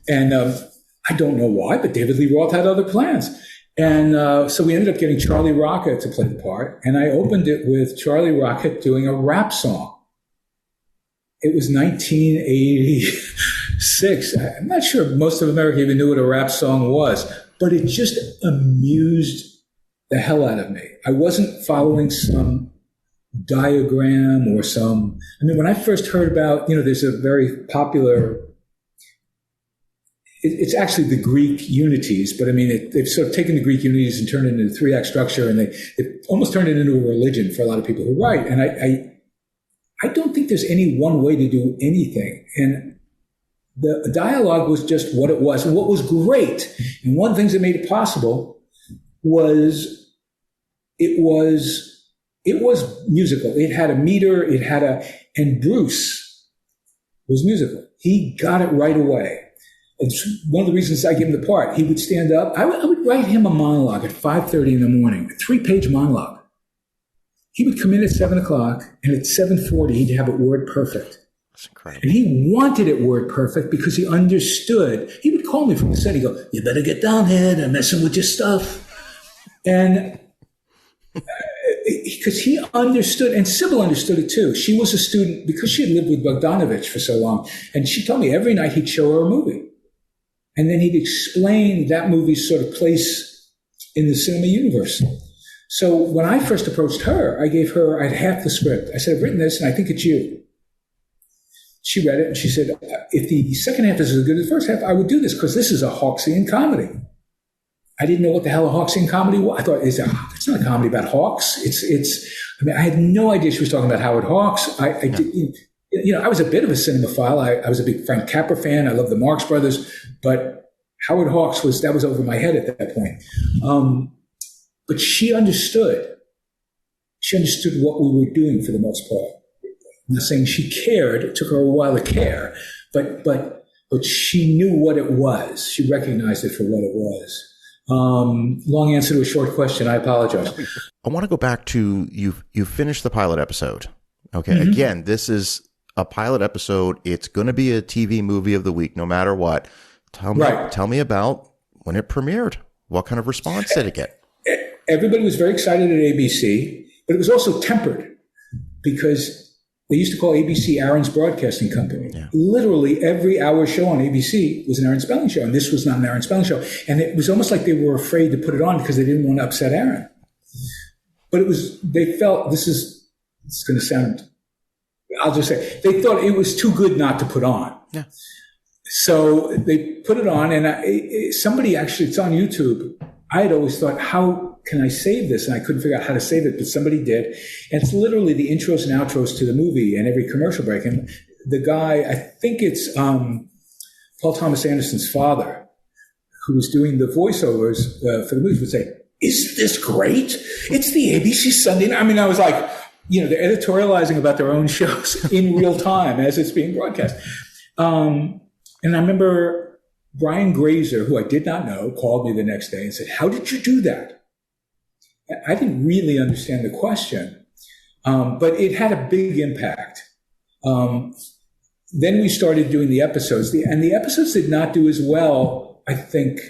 And I don't know why, but David Lee Roth had other plans. And so we ended up getting Charlie Rocket to play the part. And I opened it with Charlie Rocket doing a rap song. It was 1986. I'm not sure most of America even knew what a rap song was, but it just amused the hell out of me. I wasn't following some diagram or when I first heard about, there's a very popular, it's actually the Greek unities, but they've sort of taken the Greek unities and turned it into a 3-act structure, and they almost turned it into a religion for a lot of people who write. And I don't think there's any one way to do anything. And the dialogue was just what it was. And what was great, and one of the things that made it possible, was it was musical. It had a meter, and Bruce was musical. He got it right away. It's one of the reasons I gave him the part. He would stand up. I would write him a monologue at 5:30 in the morning, a 3-page monologue. He would come in at 7 o'clock, and at 7:40, he'd have it word perfect. That's incredible. And he wanted it word perfect because he understood. He would call me from the set. He'd go, "You better get down here. They're messing with your stuff." And because he understood, and Sybil understood it too. She was a student because she had lived with Bogdanovich for so long. And she told me every night he'd show her a movie. And then he'd explain that movie's sort of place in the cinema universe. So when I first approached her, I had half the script. I said, "I've written this and I think it's you." She read it and she said, "If the second half is as good as the first half, I would do this because this is a Hawksian comedy." I didn't know what the hell a Hawksian comedy was. I thought, it's not a comedy about Hawks. I had no idea she was talking about Howard Hawks. I was a bit of a cinemaphile. I was a big Frank Capra fan. I loved the Marx Brothers, but Howard Hawks was over my head at that point. But she understood. She understood what we were doing for the most part. I'm not saying she cared. It took her a while to care, but she knew what it was. She recognized it for what it was. Long answer to a short question. I apologize. I want to go back to you finished the pilot episode. Okay. Mm-hmm. Again, this is a pilot episode. It's going to be a TV movie of the week, no matter what. Tell me about when it premiered. What kind of response did it get? Everybody was very excited at ABC, but it was also tempered because they used to call ABC Aaron's Broadcasting Company. Yeah. Literally every hour show on ABC was an Aaron Spelling show, and this was not an Aaron Spelling show. And it was almost like they were afraid to put it on because they didn't want to upset Aaron. But they felt, it's going to sound, I'll just say, they thought it was too good not to put on. Yeah. So they put it on, and somebody actually, it's on YouTube. I had always thought, how can I save this? And I couldn't figure out how to save it, but somebody did. And it's literally the intros and outros to the movie and every commercial break. And the guy, I think it's Paul Thomas Anderson's father, who was doing the voiceovers for the movies, would say, "Isn't this great? It's the ABC Sunday night." I mean, I was like, they're editorializing about their own shows in real time as it's being broadcast. And I remember Brian Grazer, who I did not know, called me the next day and said, "How did you do that?" I didn't really understand the question, but it had a big impact. Then we started doing the episodes, and the episodes did not do as well, I think,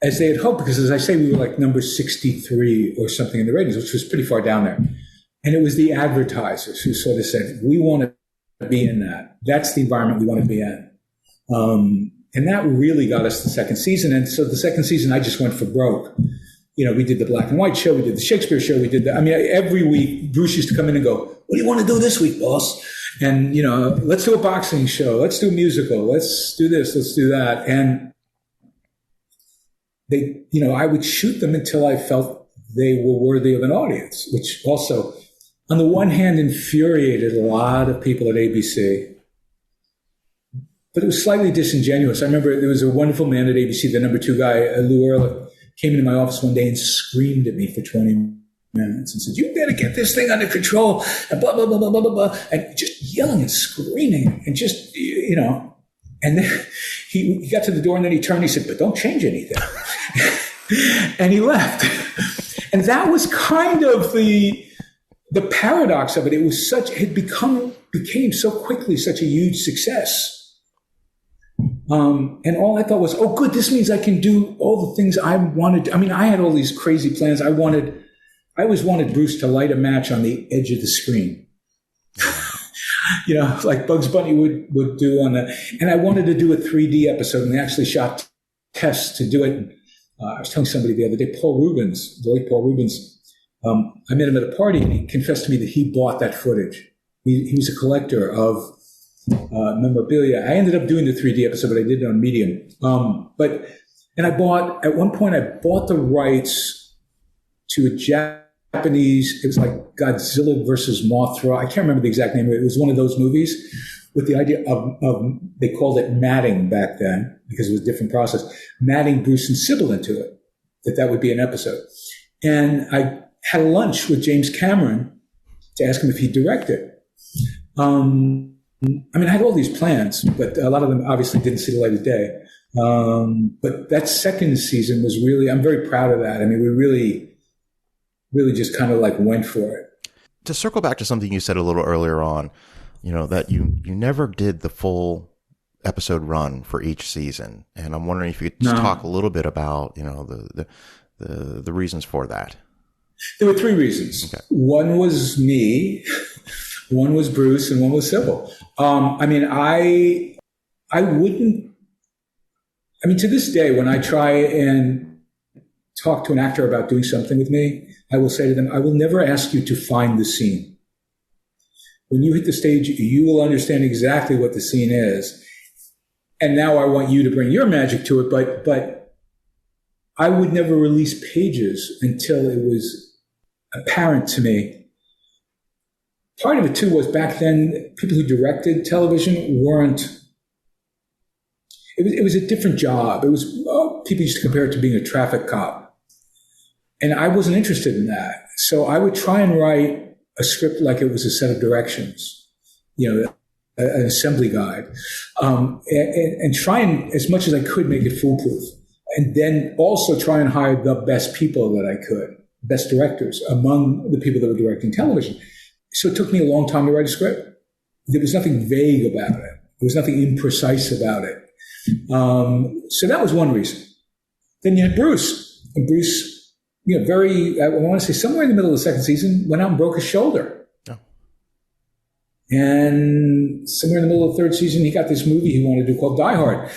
as they had hoped, because as I say, we were like number 63 or something in the ratings, which was pretty far down there. And it was the advertisers who sort of said, "We want to be in that. That's the environment we want to be in." And that really got us the second season. And so the second season, I just went for broke. We did the black and white show. We did the Shakespeare show. Every week, Bruce used to come in and go, "What do you want to do this week, boss?" And, let's do a boxing show. Let's do a musical. Let's do this. Let's do that. And I would shoot them until I felt they were worthy of an audience, which also, on the one hand, infuriated a lot of people at ABC. But it was slightly disingenuous. I remember there was a wonderful man at ABC, the number 2 guy, Lou Ehrlich, came into my office one day and screamed at me for 20 minutes and said, "You better get this thing under control," and blah, blah, blah, blah, blah, blah, blah, and just yelling and screaming and just, and then he got to the door and then he turned and he said, "But don't change anything." And he left. And that was kind of the paradox of it. It was became so quickly such a huge success. And all I thought was, "Oh, good, this means I can do all the things I wanted." I mean, I had all these crazy plans. I always wanted Bruce to light a match on the edge of the screen. Like Bugs Bunny would do and I wanted to do a 3D episode, and they actually shot tests to do it. I was telling somebody the other day, the late Paul Rubens, I met him at a party and he confessed to me that he bought that footage. He was a collector of memorabilia. I ended up doing the 3D episode, but I did it on Medium. At one point I bought the rights to a Japanese, it was like Godzilla versus Mothra. I can't remember the exact name of it. It was one of those movies with the idea of they called it matting back then because it was a different process, matting Bruce and Sybil into it, that would be an episode. And I had a lunch with James Cameron to ask him if he'd direct it. I had all these plans, but a lot of them obviously didn't see the light of day. But that second season was really, I'm very proud of that. We really, really just kind of like went for it. To circle back to something you said a little earlier on, that you never did the full episode run for each season, and I'm wondering if you could just talk a little bit about the reasons for that. There were three reasons. Okay. One was me, one was Bruce, and one was Sybil. To this day, when I try and talk to an actor about doing something with me, I will say to them, I will never ask you to find the scene. When you hit the stage, you will understand exactly what the scene is. And now I want you to bring your magic to it, but I would never release pages until it was apparent to me. Part of it, too, was back then, people who directed television weren't. It was a different job. It was, people used to compare it to being a traffic cop. And I wasn't interested in that. So I would try and write a script like it was a set of directions, an assembly guide, and try and, as much as I could, make it foolproof. And then also try and hire the best people that I could, best directors among the people that were directing television. So it took me a long time to write a script. There was nothing vague about it. There was nothing imprecise about it. So that was one reason. Then you had Bruce. And Bruce, I want to say somewhere in the middle of the second season, went out and broke his shoulder. Oh. And somewhere in the middle of the third season, he got this movie he wanted to do called Die Hard.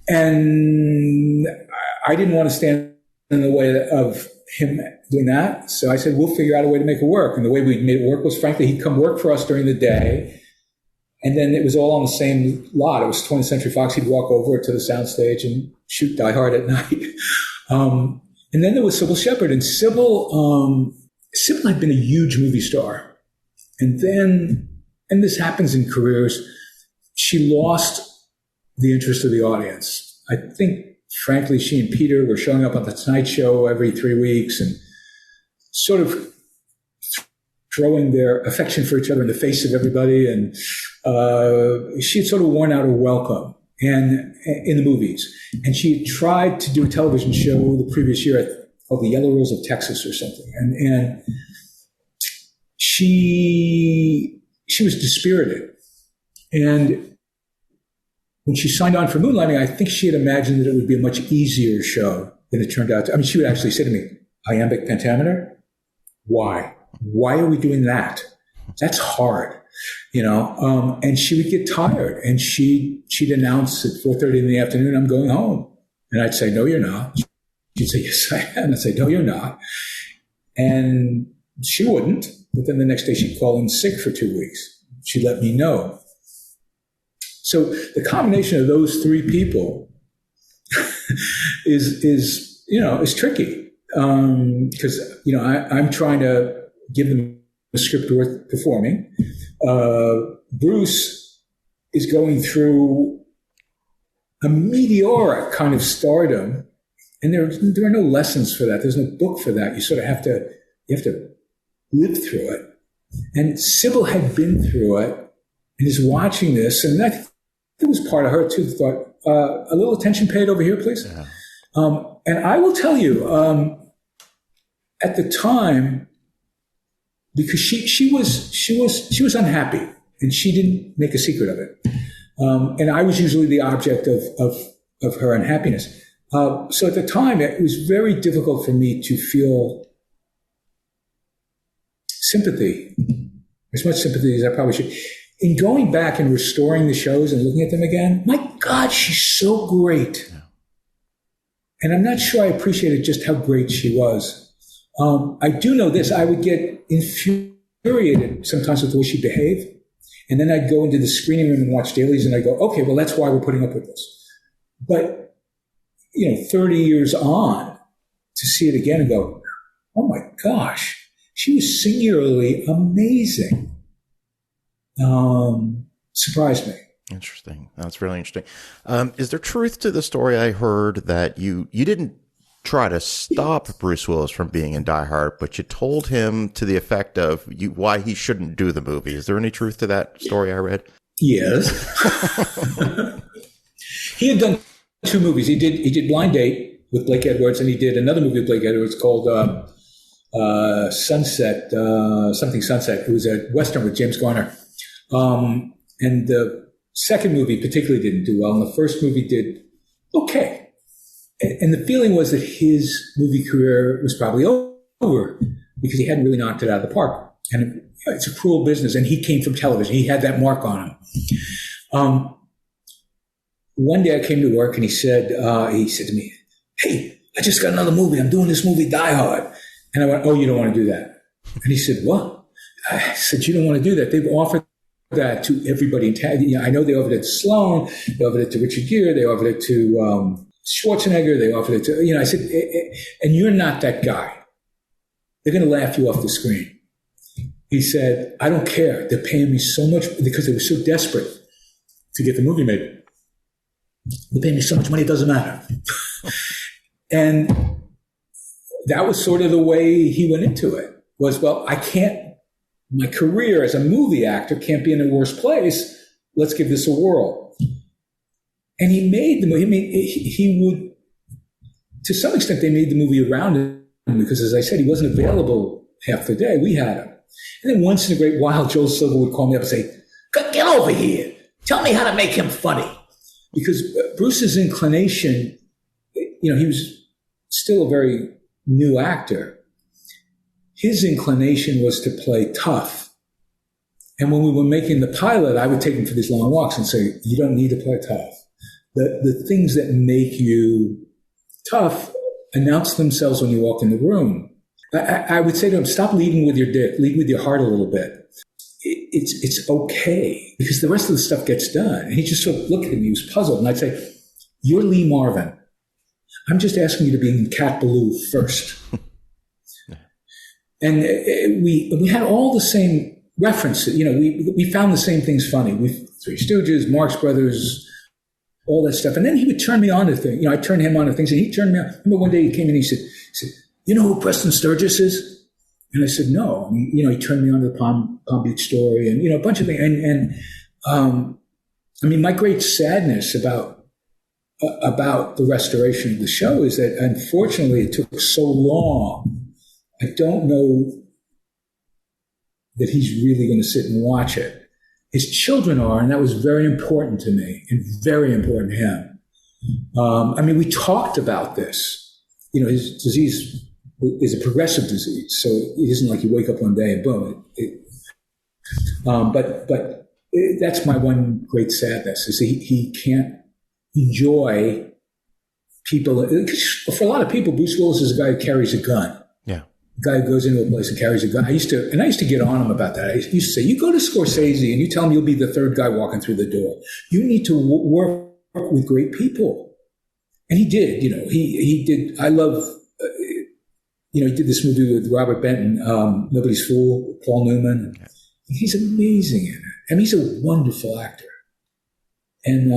And I didn't want to stand in the way of him doing that. So I said, we'll figure out a way to make it work. And the way we made it work was, frankly, he'd come work for us during the day. And then it was all on the same lot. It was 20th Century Fox. He'd walk over to the soundstage and shoot Die Hard at night. And then there was Sybil Shepherd. And Sybil had been a huge movie star. And then, and this happens in careers, she lost the interest of the audience. I think, frankly, she and Peter were showing up on The Tonight Show every 3 weeks and sort of throwing their affection for each other in the face of everybody. And she had sort of worn out her welcome in the movies. And she had tried to do a television show the previous year called The Yellow Rose of Texas or something. And she was dispirited. And when she signed on for Moonlighting, I think she had imagined that it would be a much easier show than it turned out to. She would actually say to me, iambic pentameter? Why? Why are we doing that? That's hard, and she would get tired, and she'd announce at 4:30 in the afternoon, I'm going home. And I'd say, no, you're not. She'd say, yes, I am. I'd say, no, you're not. And she wouldn't. But then the next day she'd call in sick for 2 weeks. She'd let me know. So the combination of those three people is tricky. Because, I'm trying to give them a script worth performing. Bruce is going through a meteoric kind of stardom, and there are no lessons for that. There's no book for that. You sort of have to live through it. And Sybil had been through it and is watching this, and I think it was part of her too. Thought a little attention paid over here, please. Yeah. And I will tell you, at the time, because she was unhappy, and she didn't make a secret of it. And I was usually the object of her unhappiness. So at the time, it was very difficult for me to feel sympathy, as much sympathy as I probably should. In going back and restoring the shows and looking at them again, my God, she's so great. Yeah. And I'm not sure I appreciated just how great she was. I do know this. I would get infuriated sometimes with the way she behaved. And then I'd go into the screening room and watch dailies, and I'd go, okay, well, that's why we're putting up with this. But, 30 years on, to see it again and go, oh my gosh, she was singularly amazing. Surprised me. Interesting. That's really interesting. Is there truth to the story I heard that you didn't try to stop Bruce Willis from being in Die Hard, but you told him to the effect of why he shouldn't do the movie? Is there any truth to that story I read? Yes. He had done 2 movies. He did Blind Date with Blake Edwards, and he did another movie with Blake Edwards called Sunset. It was a Western with James Garner. And the second movie particularly didn't do well, and the first movie did okay. And the feeling was that his movie career was probably over because he hadn't really knocked it out of the park. And it's a cruel business, and he came from television. He had that mark on him. One day I came to work, and he said to me, "Hey, I just got another movie. I'm doing this movie, Die Hard." And I went, "Oh, you don't want to do that?" And he said, "What?" I said, "You don't want to do that. They've offered that to everybody in town. I know they offered it to Sloan, they offered it to Richard Gere, they offered it to Schwarzenegger, they offered it to, I said, and you're not that guy. They're going to laugh you off the screen." He said, "I don't care. They're paying me so much because they were so desperate to get the movie made. They're paying me so much money, it doesn't matter." And that was sort of the way he went into it, was, well, my career as a movie actor can't be in a worse place. Let's give this a whirl. And he made the movie. I mean, he would, to some extent, they made the movie around him because, as I said, he wasn't available half the day. We had him. And then once in a great while, Joel Silver would call me up and say, "Get over here. Tell me how to make him funny." Because Bruce's inclination, he was still a very new actor. His inclination was to play tough. And when we were making the pilot, I would take him for these long walks and say, "You don't need to play tough. The things that make you tough announce themselves when you walk in the room." I would say to him, "Stop leading with your dick, lead with your heart a little bit. It's okay, because the rest of the stuff gets done." And he just sort of looked at me, he was puzzled. And I'd say, "You're Lee Marvin. I'm just asking you to be in Cat Ballou first." And we had all the same references. We found the same things funny. Three Stooges, Marx Brothers, all that stuff. And then he would turn me on to things. I turned him on to things, and he turned me on. I remember one day he came in and he said, "You know who Preston Sturgis is?" And I said, "No." And he turned me on to the Palm Beach Story and, a bunch of things. And my great sadness about the restoration of the show is that, unfortunately, it took so long. I don't know that he's really going to sit and watch it. His children are, and that was very important to me and very important to him. We talked about this. His disease is a progressive disease, so it isn't like you wake up one day and boom. But that's my one great sadness, is he can't enjoy people. For a lot of people, Bruce Willis is a guy who carries a gun. Yeah. A guy who goes into a place and carries a gun. I used to get on him about that. I used to say, "You go to Scorsese and you tell him you'll be the third guy walking through the door. You need to work with great people." And he did. He did. I love. He did this movie with Robert Benton, Nobody's Fool, Paul Newman. Okay. He's amazing in it. He's a wonderful actor. And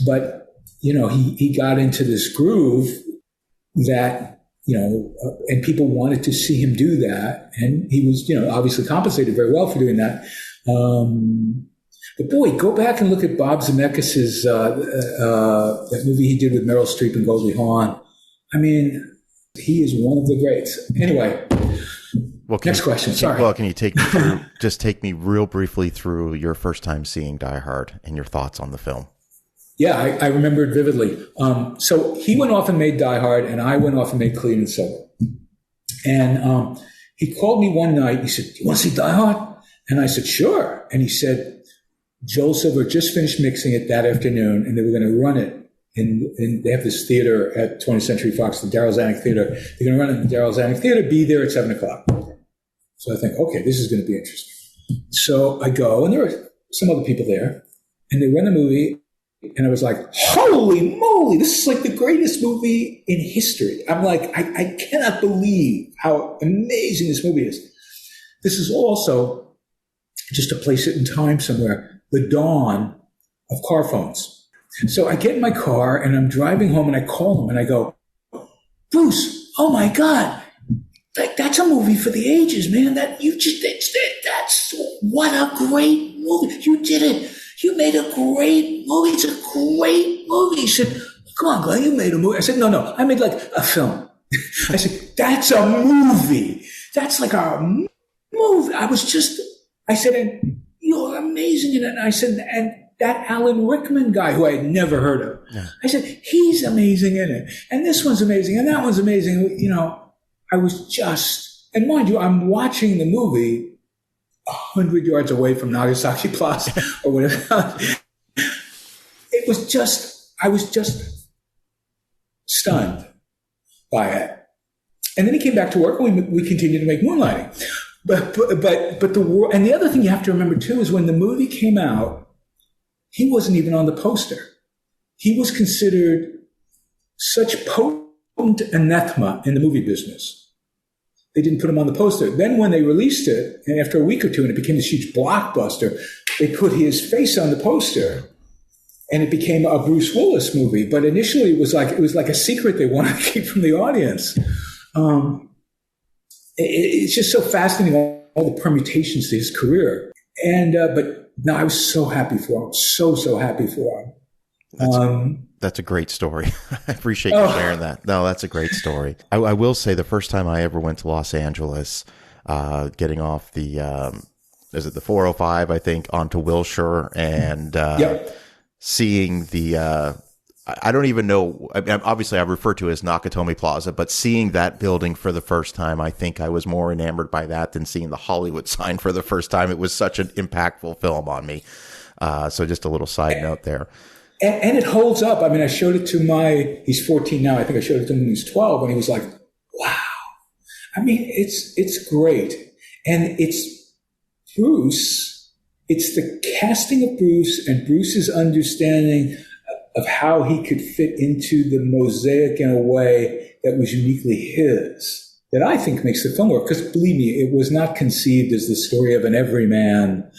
but he got into this groove that. And people wanted to see him do that. And he was, obviously compensated very well for doing that. But boy, go back and look at Bob Zemeckis' that movie he did with Meryl Streep and Goldie Hawn. He is one of the greats. Anyway, next question. Sorry. Well, can you take me real briefly through your first time seeing Die Hard and your thoughts on the film? Yeah, I remember it vividly. So he went off and made Die Hard, and I went off and made Clean and Sober. And he called me one night. He said, "Do you want to see Die Hard?" And I said, "Sure." And he said, Joel Silver just finished mixing it that afternoon, and they were going to run it. And they have this theater at 20th Century Fox, the Darryl Zanuck Theater. They're going to run it in the Darryl Zanuck Theater, be there at 7 o'clock. So I think, okay, this is going to be interesting. So I go, and there are some other people there, and they run the movie. And I was like, holy moly, this is like the greatest movie in history. I'm like, I cannot believe how amazing this movie is. This is also, just to place it in time somewhere, the dawn of car phones. So I get in my car and I'm driving home and I call him and I go, "Bruce, oh my God, that's a movie for the ages, man. That's what a great movie. You did it. You made a great movie. It's a great movie." He said, "Come on, Glenn, you made a movie." I said, No, I made like a film. I said, "That's a movie. That's like a movie." I said, you're amazing in it. And I said, and that Alan Rickman guy who I had never heard of, I said, he's amazing in it. And this one's amazing. And that one's amazing. I was just, and mind you, I'm watching the movie 100 yards away from Nagasaki Plaza or whatever. It was just, I was just stunned by it. And then he came back to work and we continued to make Moonlighting. But the world, and the other thing you have to remember too is when the movie came out, he wasn't even on the poster. He was considered such potent anathema in the movie business. They didn't put him on the poster. Then when they released it, and after a week or two, and it became this huge blockbuster, they put his face on the poster, and it became a Bruce Willis movie. But initially, it was like a secret they wanted to keep from the audience. It's just so fascinating, all the permutations to his career. And but no, I was so happy for him, so happy for him. That's a great story. I appreciate you sharing that. No, that's a great story. I will say the first time I ever went to Los Angeles, getting off the, is it the 405, I think, onto Wilshire and seeing the, I don't even know, I mean, obviously I refer to it as Nakatomi Plaza, but seeing that building for the first time, I think I was more enamored by that than seeing the Hollywood sign for the first time. It was such an impactful film on me. So just a little side note there. And it holds up. I mean, I showed it to he's 14 now. I think I showed it to him when he was 12, and he was like, wow. I mean, it's great. And it's Bruce. It's the casting of Bruce and Bruce's understanding of how he could fit into the mosaic in a way that was uniquely his, that I think makes the film work. Because believe me, it was not conceived as the story of an everyman.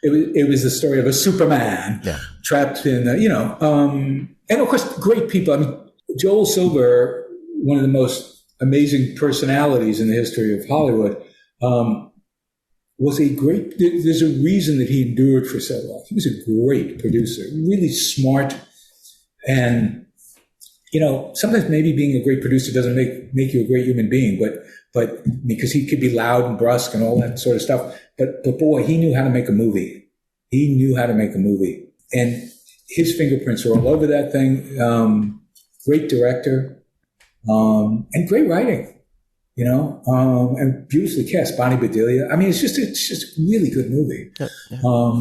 It was the story of a Superman trapped in, and of course, great people. I mean, Joel Silver, one of the most amazing personalities in the history of Hollywood, was there's a reason that he endured for so long. He was a great producer, really smart. And, sometimes maybe being a great producer doesn't make you a great human being, but because he could be loud and brusque and all that sort of stuff. But boy, he knew how to make a movie. And his fingerprints are all over that thing. Great director, and great writing, and beautifully cast. Bonnie Bedelia. I mean, it's just a really good movie.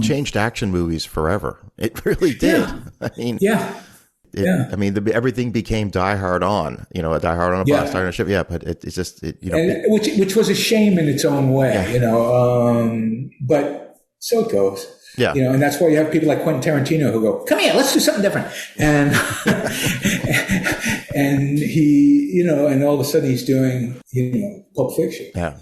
Changed action movies forever. It really did. Yeah. I mean, I mean, everything became Die Hard on, a Die Hard on a bus, Die Hard on a ship. Yeah, but it's just, which was a shame in its own way, but so it goes. Yeah. And that's why you have people like Quentin Tarantino who go, come here, let's do something different. And, and he, and all of a sudden he's doing, Pulp Fiction. Yeah.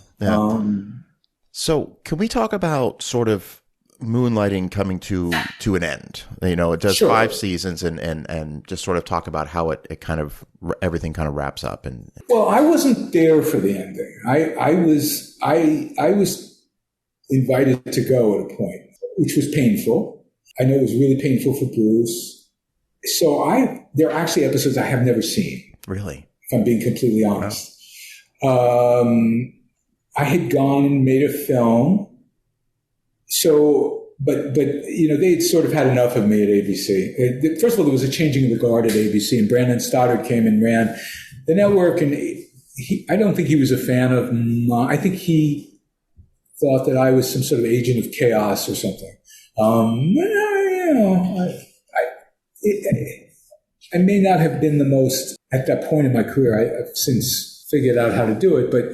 So can we talk about sort of Moonlighting coming to an end? It does 5 seasons and just sort of talk about how it kind of, everything kind of wraps up. And well, I wasn't there for the ending. I was invited to go at a point, which was painful. I know it was really painful for Bruce. So there are actually episodes I have never seen. Really? If I'm being completely honest. I had gone and made a film. So, but they had sort of had enough of me at ABC. First of all, there was a changing of the guard at ABC, and Brandon Stoddard came and ran the network, and I don't think he was a fan of mine. I think he thought that I was some sort of agent of chaos or something. I may not have been the most, at that point in my career, I've since figured out how to do it, but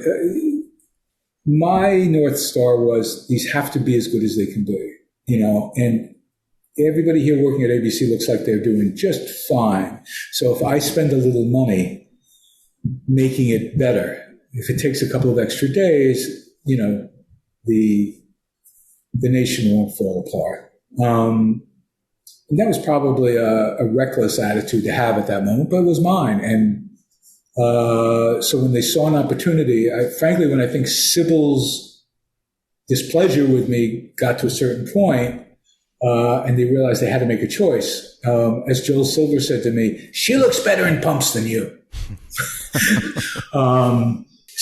my North Star was these have to be as good as they can be, and everybody here working at ABC looks like they're doing just fine. So if I spend a little money making it better, if it takes a couple of extra days, the nation won't fall apart. And that was probably a reckless attitude to have at that moment, but it was mine. And so when they saw an opportunity, frankly, when I think Sybil's displeasure with me got to a certain point, and they realized they had to make a choice, as Joel Silver said to me, she looks better in pumps than you.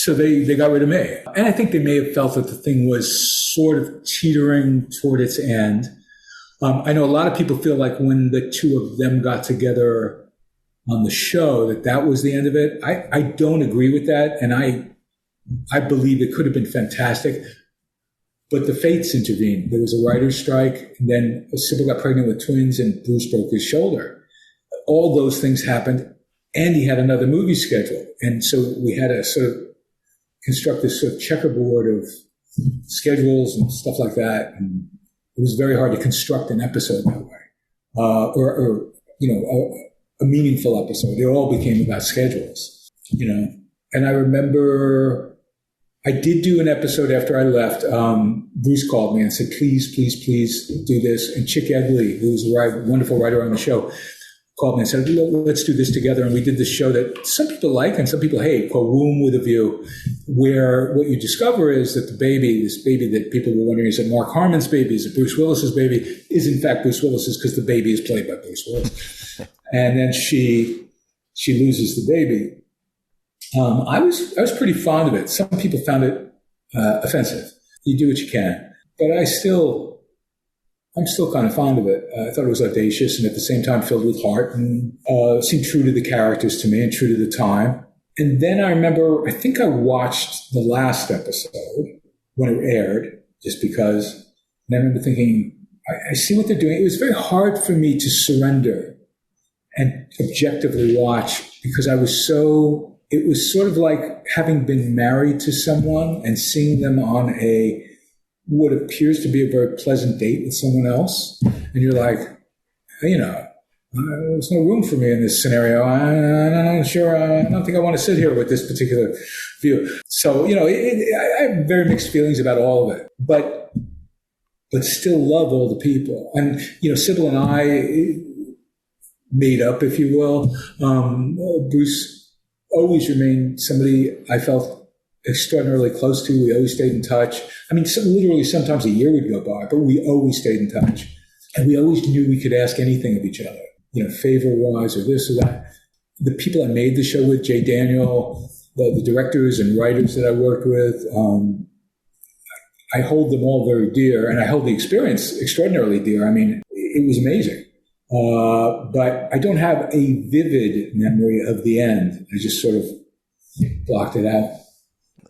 So they got rid of me. And I think they may have felt that the thing was sort of teetering toward its end. I know a lot of people feel like when the two of them got together on the show, that was the end of it. I don't agree with that. And I believe it could have been fantastic. But the fates intervened. There was a writer's strike, and then Sybil got pregnant with twins, and Bruce broke his shoulder. All those things happened, and he had another movie scheduled. And so we had to sort of construct this sort of checkerboard of schedules and stuff like that. And it was very hard to construct an episode that way, or a meaningful episode. They all became about schedules, And I remember I did do an episode after I left. Bruce called me and said, please do this. And Chick Edley, who was a wonderful writer on the show, called me and said, let's do this together. And we did this show that some people like and some people hate, called Womb with a View, where what you discover is that this baby that people were wondering, is it Mark Harmon's baby? Is it Bruce Willis's baby? Is in fact Bruce Willis's, because the baby is played by Bruce Willis. And then she loses the baby. I was pretty fond of it. Some people found it offensive. You do what you can. But I'm still kind of fond of it. I thought it was audacious and at the same time filled with heart, and seemed true to the characters to me and true to the time. And then I remember, I think I watched the last episode when it aired, just because. And I remember thinking, I see what they're doing. It was very hard for me to surrender and objectively watch, because it was sort of like having been married to someone and seeing them on what appears to be a very pleasant date with someone else. And you're like, there's no room for me in this scenario. I'm not sure. I don't think I want to sit here with this particular view. So, I have very mixed feelings about all of it, but still love all the people. And, Sybil and I made up, if you will. Bruce always remained somebody I felt extraordinarily close to. We always stayed in touch. I mean, literally sometimes a year would go by, but we always stayed in touch. And we always knew we could ask anything of each other, favor-wise or this or that. The people I made the show with, Jay Daniel, the directors and writers that I worked with, I hold them all very dear, and I hold the experience extraordinarily dear. I mean, it was amazing. But I don't have a vivid memory of the end. I just sort of blocked it out.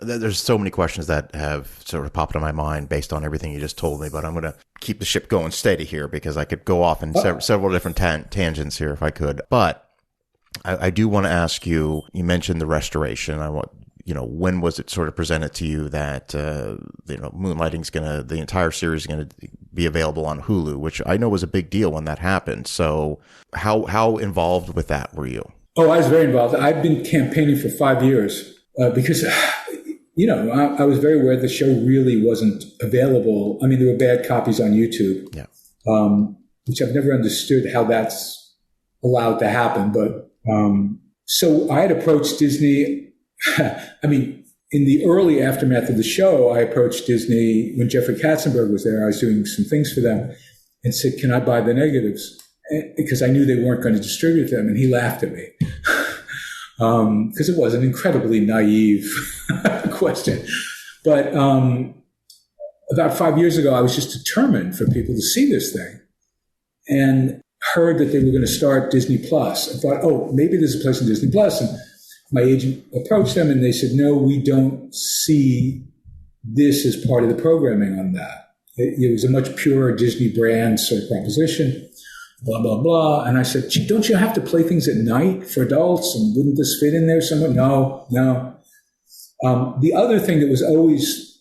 There's so many questions that have sort of popped in my mind based on everything you just told me, but I'm going to keep the ship going steady here because I could go off in several different tangents here if I could. But I do want to ask you, you mentioned the restoration. When was it sort of presented to you that, Moonlighting's the entire series is going to be available on Hulu, which I know was a big deal when that happened. So how involved with that were you? Oh, I was very involved. I've been campaigning for 5 years because, I was very aware the show really wasn't available. I mean, there were bad copies on YouTube, which I've never understood how that's allowed to happen. But so I had approached Disney. I mean, in the early aftermath of the show, I approached Disney when Jeffrey Katzenberg was there. I was doing some things for them and said, can I buy the negatives? Because I knew they weren't going to distribute them. And he laughed at me because it was an incredibly naive question. But about 5 years ago, I was just determined for people to see this thing, and heard that they were going to start Disney Plus. I thought, maybe there's a place in Disney Plus. And my agent approached them and they said, no, we don't see this as part of the programming on that. It was a much purer Disney brand sort of proposition, blah, blah, blah. And I said, don't you have to play things at night for adults? And wouldn't this fit in there somewhere? No. The other thing that was always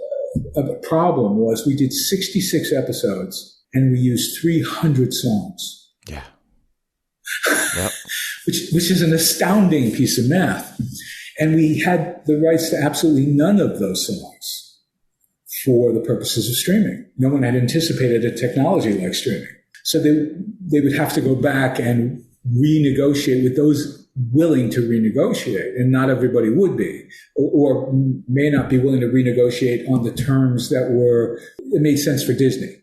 a problem was we did 66 episodes and we used 300 songs. Yeah. Yep. which is an astounding piece of math. And we had the rights to absolutely none of those songs for the purposes of streaming. No one had anticipated a technology like streaming. So they would have to go back and renegotiate with those willing to renegotiate, and not everybody would be, or may not be willing to renegotiate on the terms that made sense for Disney.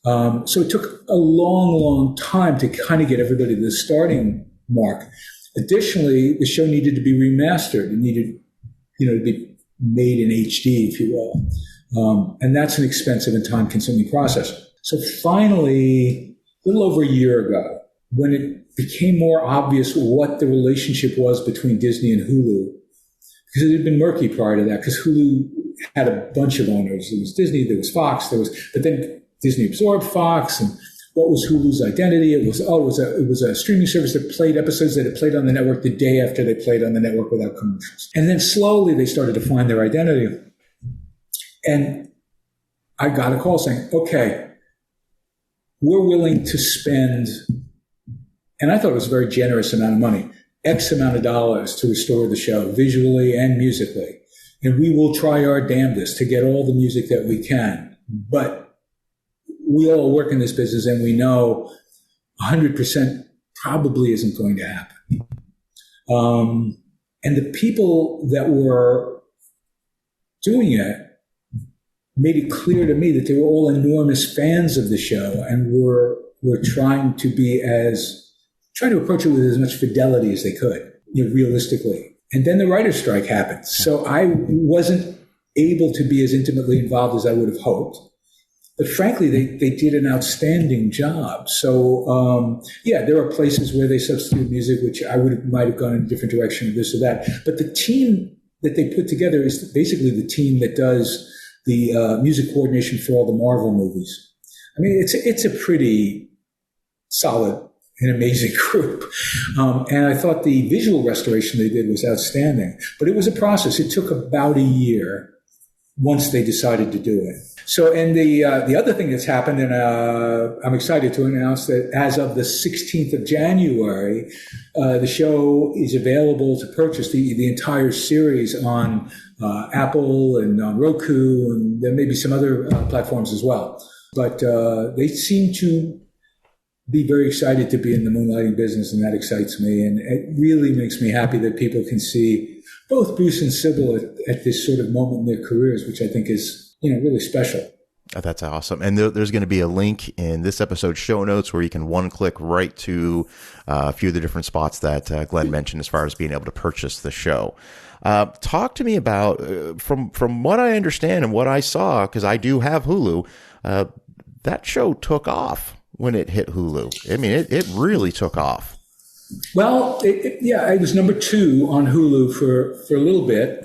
So it took a long time to kind of get everybody to the starting mark. Additionally, the show needed to be remastered. It needed, to be made in HD, if you will. And that's an expensive and time-consuming process. So finally, a little over a year ago, when it became more obvious what the relationship was between Disney and Hulu, because it had been murky prior to that, because Hulu had a bunch of owners. There was Disney, there was Fox, but then Disney absorbed Fox, and what was Hulu's identity? It was a streaming service that played episodes that had played on the network the day after they played on the network without commercials. And then slowly they started to find their identity. And I got a call saying, okay, we're willing to spend, and I thought it was a very generous amount of money, X amount of dollars to restore the show visually and musically. And we will try our damnedest to get all the music that we can. But we all work in this business and we know 100% probably isn't going to happen. And the people that were doing it made it clear to me that they were all enormous fans of the show and were trying to approach it with as much fidelity as they could, realistically. And then the writer's strike happened. So I wasn't able to be as intimately involved as I would have hoped. But frankly, they did an outstanding job. So, there are places where they substitute music, which I might have gone in a different direction, this or that. But the team that they put together is basically the team that does the music coordination for all the Marvel movies. I mean, it's a pretty solid and amazing group. And I thought the visual restoration they did was outstanding. But it was a process. It took about a year once they decided to do it. So, and the other thing that's happened, and I'm excited to announce that as of the 16th of January, the show is available to purchase the entire series on Apple and on Roku, and there may be some other platforms as well. But they seem to be very excited to be in the moonlighting business, and that excites me. And it really makes me happy that people can see both Bruce and Sybil at this sort of moment in their careers, which I think is, really special. Oh, that's awesome. And there's going to be a link in this episode's show notes where you can one-click right to a few of the different spots that Glenn mentioned as far as being able to purchase the show. Talk to me about, from what I understand and what I saw, because I do have Hulu, that show took off when it hit Hulu. I mean, it really took off. Well, it was number 2 on Hulu for a little bit,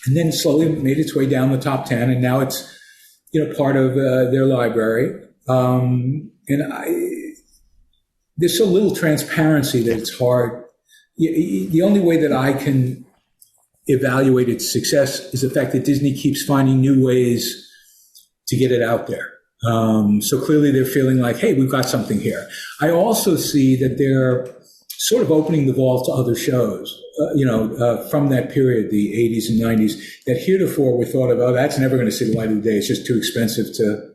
and then slowly made its way down the top 10, and now it's, part of their library. There's so little transparency that it's hard. The only way that I can evaluate its success is the fact that Disney keeps finding new ways to get it out there. So clearly they're feeling like, hey, we've got something here. I also see that they're sort of opening the vault to other shows, from that period, the 80s and 90s, that heretofore we thought of, oh, that's never going to see the light of the day. It's just too expensive to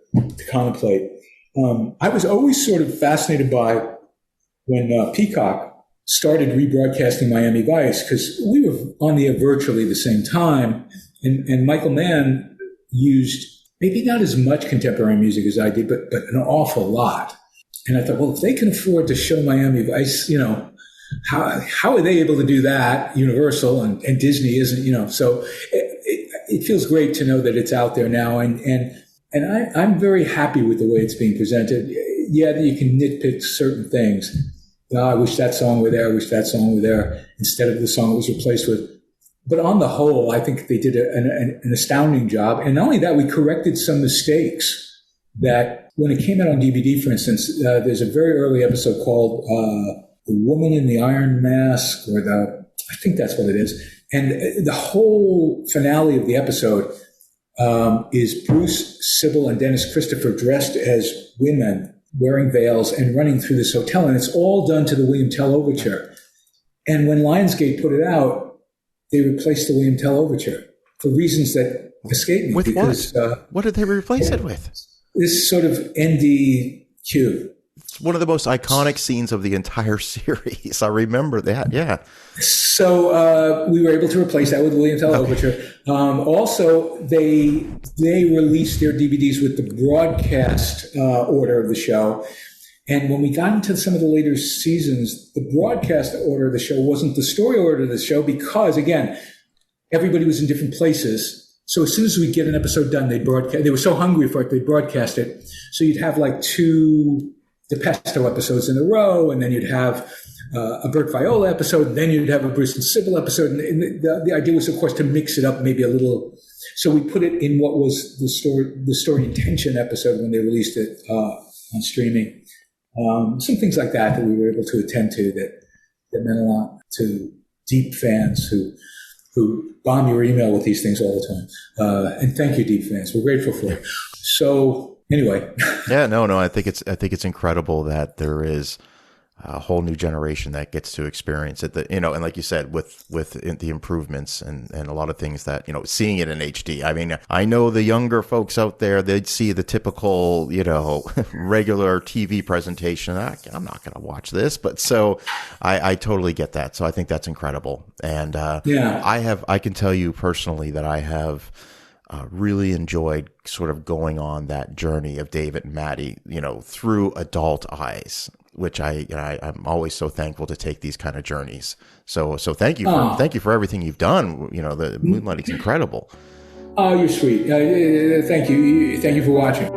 contemplate. I was always sort of fascinated by when Peacock started rebroadcasting Miami Vice, because we were on the air virtually the same time, and Michael Mann used maybe not as much contemporary music as I did, but an awful lot. And I thought, well, if they can afford to show Miami Vice, how are they able to do that? Universal and Disney isn't, so it feels great to know that it's out there now. And I'm very happy with the way it's being presented. Yeah, you can nitpick certain things. I wish that song were there. I wish that song were there instead of the song it was replaced with. But on the whole, I think they did an astounding job. And not only that, we corrected some mistakes that when it came out on DVD, for instance, there's a very early episode called The Woman in the Iron Mask, I think that's what it is. And the whole finale of the episode is Bruce, Sybil, and Dennis Christopher dressed as women, wearing veils and running through this hotel. And it's all done to the William Tell Overture. And when Lionsgate put it out, they replaced the William Tell Overture for reasons that escape me. With because, what did they replace it with? This sort of NDQ. It's one of the most iconic scenes of the entire series. I remember that, yeah. So we were able to replace that with William Tell Overture. Also, they released their DVDs with the broadcast order of the show. And when we got into some of the later seasons, the broadcast order of the show wasn't the story order of the show because, again, everybody was in different places. So as soon as we get an episode done, they broadcast. They were so hungry for it, they broadcast it. So you'd have like 2 DePesto episodes in a row, and then you'd have a Bert Viola episode, and then you'd have a Bruce and Sybil episode. And the idea was, of course, to mix it up maybe a little. So we put it in what was the story intention episode when they released it on streaming. Some things like that we were able to attend to that meant a lot to deep fans who bomb your email with these things all the time. And thank you, deep fans. We're grateful for it. So anyway. Yeah, no. I think it's incredible that there is a whole new generation that gets to experience it. That, and like you said, with the improvements and a lot of things that, seeing it in HD. I mean, I know the younger folks out there, they'd see the typical, regular TV presentation. I'm not going to watch this, but so I totally get that. So I think that's incredible. And I can tell you personally that I have really enjoyed sort of going on that journey of David and Maddie, through adult eyes, which I'm always so thankful to take these kind of journeys. So thank you for everything you've done. The Moonlighting's incredible. Oh, you're sweet. Thank you. Thank you for watching.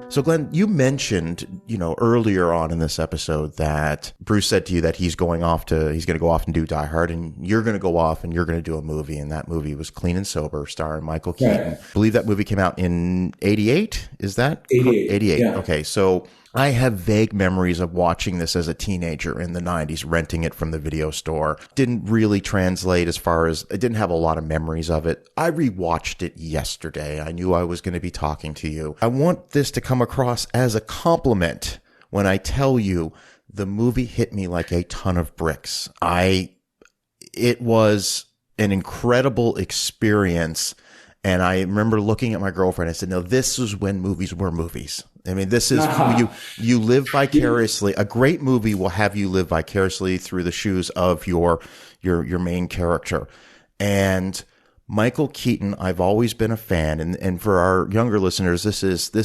So Glenn, you mentioned, earlier on in this episode that Bruce said to you that he's going to go off and do Die Hard, and you're going to go off and you're going to do a movie. And that movie was Clean and Sober, starring Michael Keaton. Right. I believe that movie came out in 88. Is that 88? 88. Yeah. Okay. So I have vague memories of watching this as a teenager in the 90s, renting it from the video store. Didn't really translate as far as, I didn't have a lot of memories of it. I rewatched it yesterday. I knew I was going to be talking to you. I want this to come across as a compliment when I tell you the movie hit me like a ton of bricks. It was an incredible experience. And I remember looking at my girlfriend. I said, no, this is when movies were movies. I mean, this is you live vicariously. A great movie will have you live vicariously through the shoes of your main character. And Michael Keaton, I've always been a fan. And for our younger listeners, this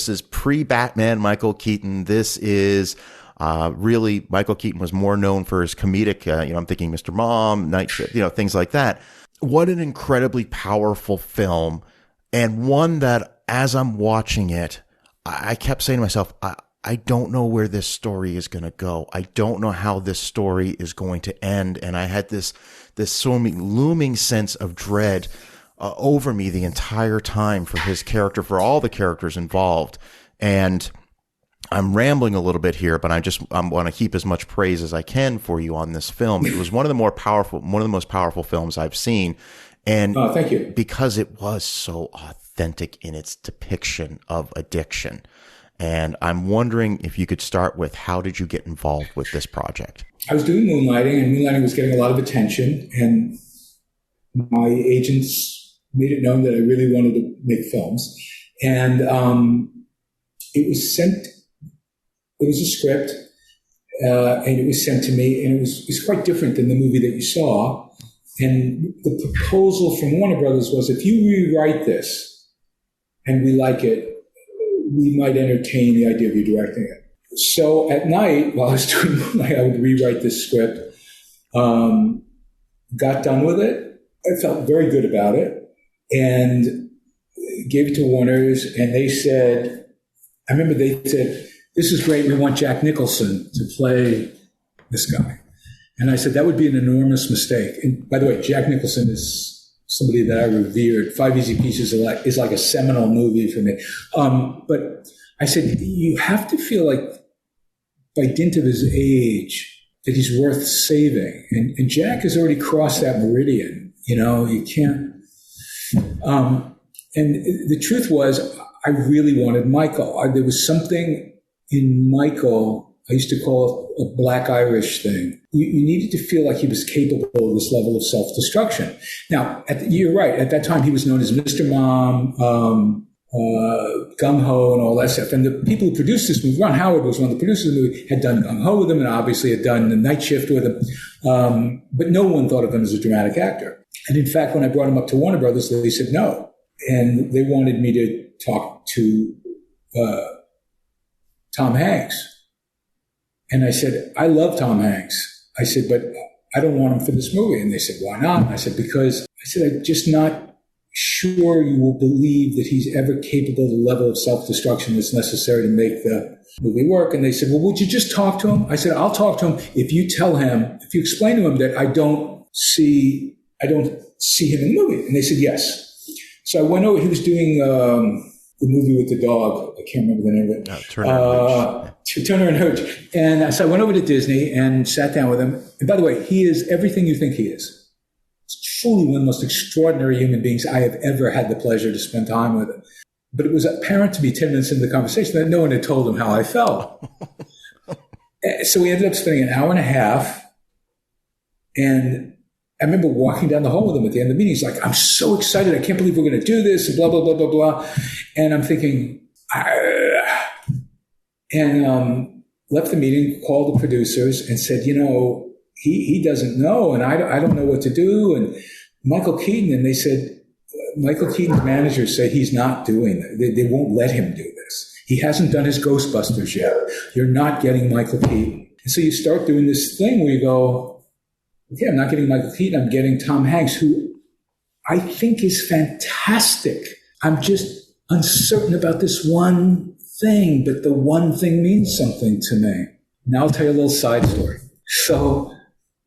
is pre-Batman Michael Keaton. This is really, Michael Keaton was more known for his comedic, I'm thinking Mr. Mom, Night Shift, things like that. What an incredibly powerful film, and one that as I'm watching it, I kept saying to myself, I don't know where this story is going to go. I don't know how this story is going to end. And I had this looming sense of dread over me the entire time for his character, for all the characters involved. And I'm rambling a little bit here, but I want to heap as much praise as I can for you on this film. It was one of the most powerful films I've seen. And thank you. Because it was so authentic in its depiction of addiction. And I'm wondering if you could start with, how did you get involved with this project? I was doing Moonlighting, and Moonlighting was getting a lot of attention, and my agents made it known that I really wanted to make films. And it was a script, and it was sent to me, and it was quite different than the movie that you saw. And the proposal from Warner Brothers was, if you rewrite this and we like it, we might entertain the idea of you directing it. So at night, while I was doing Moonlight, I would rewrite this script, got done with it. I felt very good about it, and gave it to Warner's, and they said, this is great, we want Jack Nicholson to play this guy. And I said, that would be an enormous mistake. And by the way, Jack Nicholson is somebody that I revered. 5 Easy Pieces is like a seminal movie for me. But I said, you have to feel like, by dint of his age, that he's worth saving. And Jack has already crossed that meridian. You can't. And the truth was, I really wanted Michael. There was something in Michael, I used to call it a Black Irish thing. You needed to feel like he was capable of this level of self-destruction. Now, you're right. At that time, he was known as Mr. Mom, Gung-Ho, and all that stuff. And the people who produced this movie, Ron Howard was one of the producers of the movie, had done Gung-Ho with him, and obviously had done The Night Shift with him. But no one thought of him as a dramatic actor. And in fact, when I brought him up to Warner Brothers, they said no. And they wanted me to talk to Tom Hanks. And I said, I love Tom Hanks. I said, but I don't want him for this movie. And they said, why not? I said, because I'm just not sure you will believe that he's ever capable of the level of self-destruction that's necessary to make the movie work. And they said, well, would you just talk to him? I said, I'll talk to him if you explain to him that I don't see him in the movie. And they said, yes. So I went over, he was doing the movie with the dog. I can't remember the name of it. Turner and Hooch. And so I went over to Disney and sat down with him. And by the way, he is everything you think he is. He's truly one of the most extraordinary human beings I have ever had the pleasure to spend time with. But it was apparent to me 10 minutes into the conversation that no one had told him how I felt. So we ended up spending an hour and a half. And I remember walking down the hall with him at the end of the meeting. He's like, I'm so excited. I can't believe we're going to do this, and blah, blah, blah, blah, blah. And I'm thinking, left the meeting, called the producers and said, he doesn't know, and I don't know what to do. And Michael Keaton, and they said, Michael Keaton's managers say he's not doing that. They won't let him do this. He hasn't done his Ghostbusters yet. You're not getting Michael Keaton. And so you start doing this thing where you go, okay, I'm not getting Michael Keaton. I'm getting Tom Hanks, who I think is fantastic. I'm just uncertain about this one thing, but the one thing means something to me. Now I'll tell you a little side story. So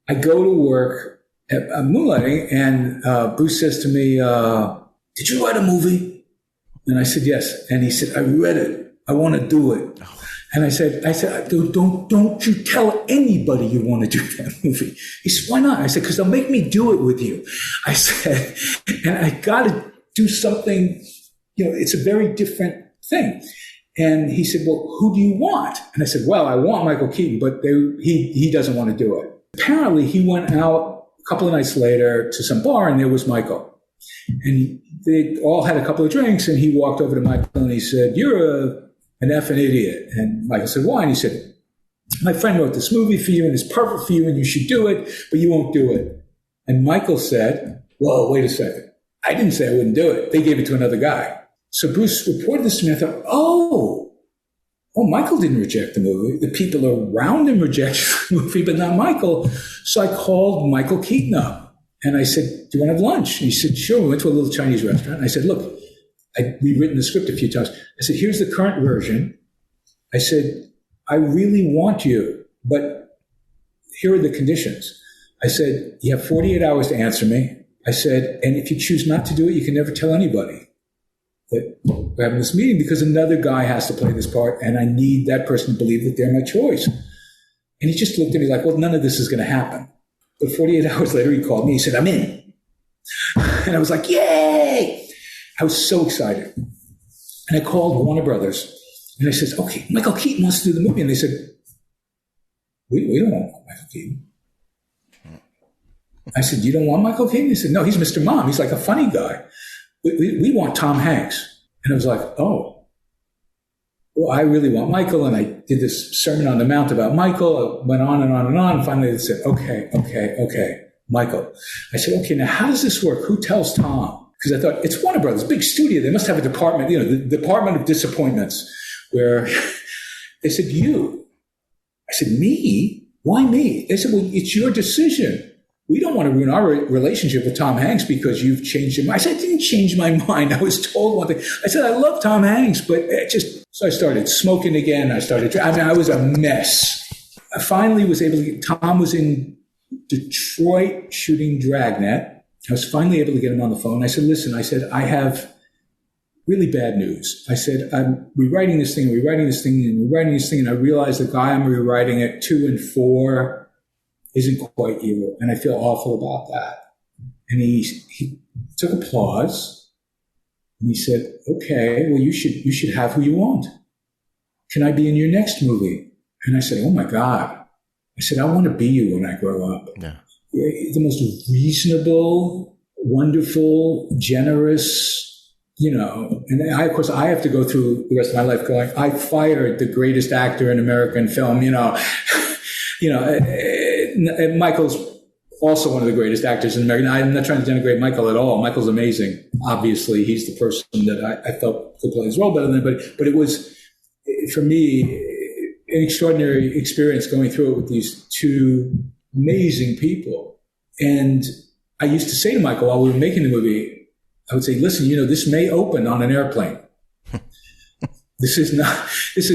I go to work at Moonlighting, and Bruce says to me, did you write a movie? And I said, yes. And he said, I read it. I want to do it. And I said, don't you tell anybody you want to do that movie. He said, why not? I said, because they'll make me do it with you. I said, and I got to do something, it's a very different thing. And he said, well, who do you want? And I said, well, I want Michael Keaton, but he doesn't want to do it. Apparently, he went out a couple of nights later to some bar, and there was Michael. And they all had a couple of drinks, and he walked over to Michael, and he said, you're an effing idiot. And Michael said, why? And he said, my friend wrote this movie for you, and it's perfect for you, and you should do it, but you won't do it. And Michael said, whoa, wait a second. I didn't say I wouldn't do it. They gave it to another guy. So Bruce reported this to me. I thought, oh, Michael didn't reject the movie. The people around him rejected the movie, but not Michael. So I called Michael Keaton up, and I said, do you want to have lunch? And he said, sure. We went to a little Chinese restaurant. And I said, look, I'd rewritten the script a few times. I said, here's the current version. I said, I really want you, but here are the conditions. I said, you have 48 hours to answer me. I said, and if you choose not to do it, you can never tell anybody that we're having this meeting, because another guy has to play this part, and I need that person to believe that they're my choice. And he just looked at me like, well, none of this is going to happen. But 48 hours later, he called me. He said, I'm in. And I was like, yay! I was so excited. And I called Warner Brothers, and I said, okay, Michael Keaton wants to do the movie. And they said, we don't want Michael Keaton. I said, you don't want Michael Keaton? He said, no, he's Mr. Mom. He's like a funny guy. We want Tom Hanks. And I was like, oh, well, I really want Michael. And I did this Sermon on the Mount about Michael. I went on and on and on. And finally they said, okay, Michael. I said, okay, now how does this work? Who tells Tom? Because I thought, it's Warner Brothers, big studio. They must have a department, the Department of Disappointments, where they said, you. I said, me? Why me? They said, well, it's your decision. We don't want to ruin our relationship with Tom Hanks because you've changed your mind. I said, I didn't change my mind. I was told one thing. I said, I love Tom Hanks, but so I started smoking again. I was a mess. I finally was able to Tom was in Detroit shooting Dragnet. I was finally able to get him on the phone. I said, listen, I have really bad news. I said, I'm rewriting this thing, and I realized the guy I'm rewriting it 2 and 4 isn't quite you, and I feel awful about that. And he took a pause, and he said, okay, well, you should have who you want. Can I be in your next movie? And I said, oh my God. I said, I want to be you when I grow up. Yeah. The most reasonable, wonderful, generous, and of course, I have to go through the rest of my life going, I fired the greatest actor in American film, Michael's also one of the greatest actors in America. I'm not trying to denigrate Michael at all. Michael's amazing. Obviously, he's the person that I felt could play his role better than anybody. But it was, for me, an extraordinary experience going through it with these two amazing people. And I used to say to Michael while we were making the movie, I would say, listen, this may open on an airplane. This is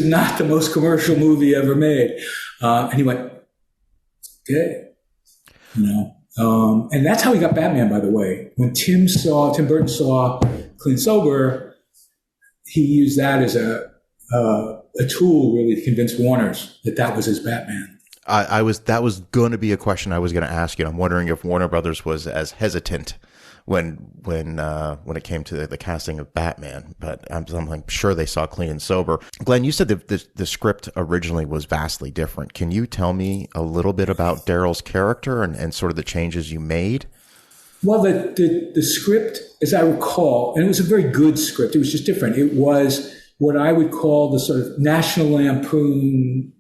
not the most commercial movie ever made. And he went, okay. And that's how he got Batman, by the way. When Tim Burton saw Clean Sober, he used that as a tool really to convince Warner's that was his Batman. That was going to be a question I was going to ask you. I'm wondering if Warner Brothers was as hesitant when it came to the casting of Batman, but I'm sure they saw Clean and Sober. Glenn, you said that the script originally was vastly different. Can you tell me a little bit about Daryl's character and sort of the changes you made? Well, the script, as I recall, and it was a very good script. It was just different. It was what I would call the sort of National Lampoon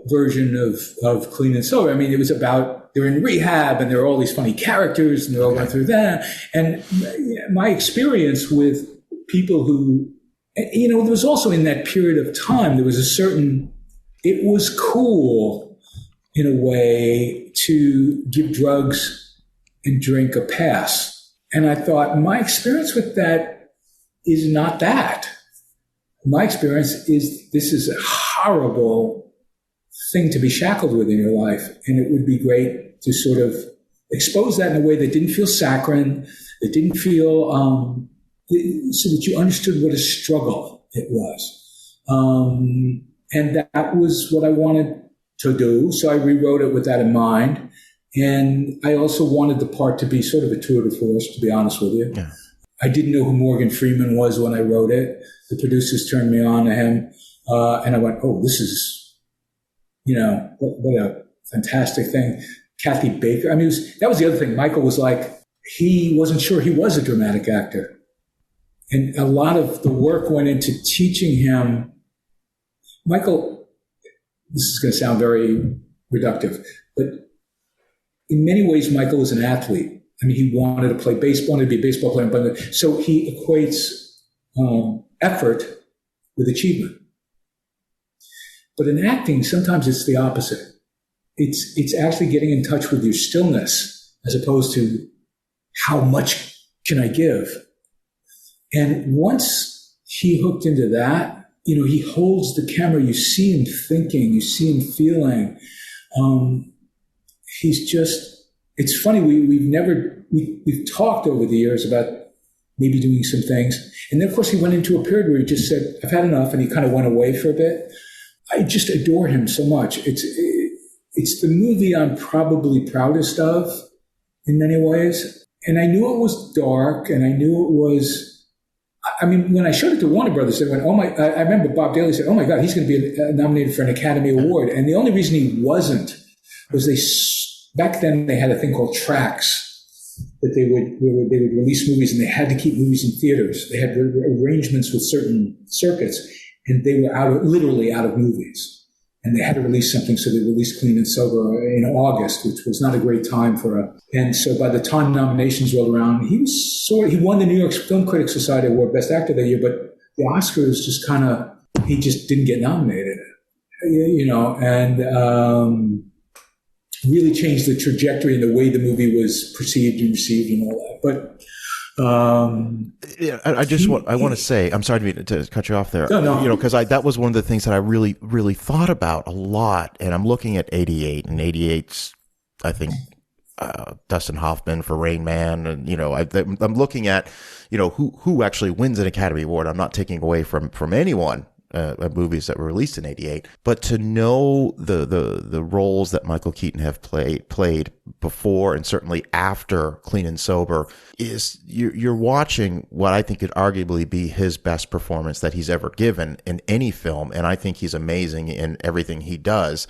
version of Clean and Sober. I mean, it was about they're in rehab and there are all these funny characters and they're all going through that. And my experience with people who, there was also in that period of time, there was it was cool in a way to give drugs and drink a pass. And I thought my experience with that is not that. My experience is this is a horrible thing to be shackled with in your life. And it would be great to sort of expose that in a way that didn't feel saccharine, that didn't feel, so that you understood what a struggle it was. And that was what I wanted to do. So I rewrote it with that in mind. And I also wanted the part to be sort of a tour de force, to be honest with you. Yeah. I didn't know who Morgan Freeman was when I wrote it. The producers turned me on to him. And I went, oh, this is, what a fantastic thing. Kathy Baker. I mean, that was the other thing. Michael was like, he wasn't sure he was a dramatic actor. And a lot of the work went into teaching him. Michael, this is going to sound very reductive, but in many ways, Michael was an athlete. I mean, he wanted to play baseball, wanted to be a baseball player, but so he equates effort with achievement. But in acting, sometimes it's the opposite. It's actually getting in touch with your stillness as opposed to how much can I give. And once he hooked into that, he holds the camera. You see him thinking, you see him feeling. He's just, it's funny. We've talked over the years about maybe doing some things. And then of course he went into a period where he just said, I've had enough. And he kind of went away for a bit. I just adore him so much. It's the movie I'm probably proudest of in many ways. And I knew it was dark and I knew it was, I mean, when I showed it to Warner Brothers, they went, I remember Bob Daly said, oh my God, he's going to be nominated for an Academy Award. And the only reason he wasn't was back then they had a thing called tracks that they would release movies and they had to keep movies in theaters. They had arrangements with certain circuits and they were literally out of movies. And they had to release something, so they released Clean and Sober in August, which was not a great time and so by the time nominations rolled around, he won the New York Film Critics Society Award Best Actor that year, but the Oscars just he just didn't get nominated, and really changed the trajectory and the way the movie was perceived and received and all that. But I want to say, I'm sorry to cut you off there. No. Because that was one of the things that I really, really thought about a lot. And I'm looking at 88 and 88's, I think, Dustin Hoffman for Rain Man. And, I'm looking at, who actually wins an Academy Award. I'm not taking away from anyone. Movies that were released in 88, but to know the roles that Michael Keaton have played before and certainly after Clean and Sober is you're watching what I think could arguably be his best performance that he's ever given in any film, and I think he's amazing in everything he does.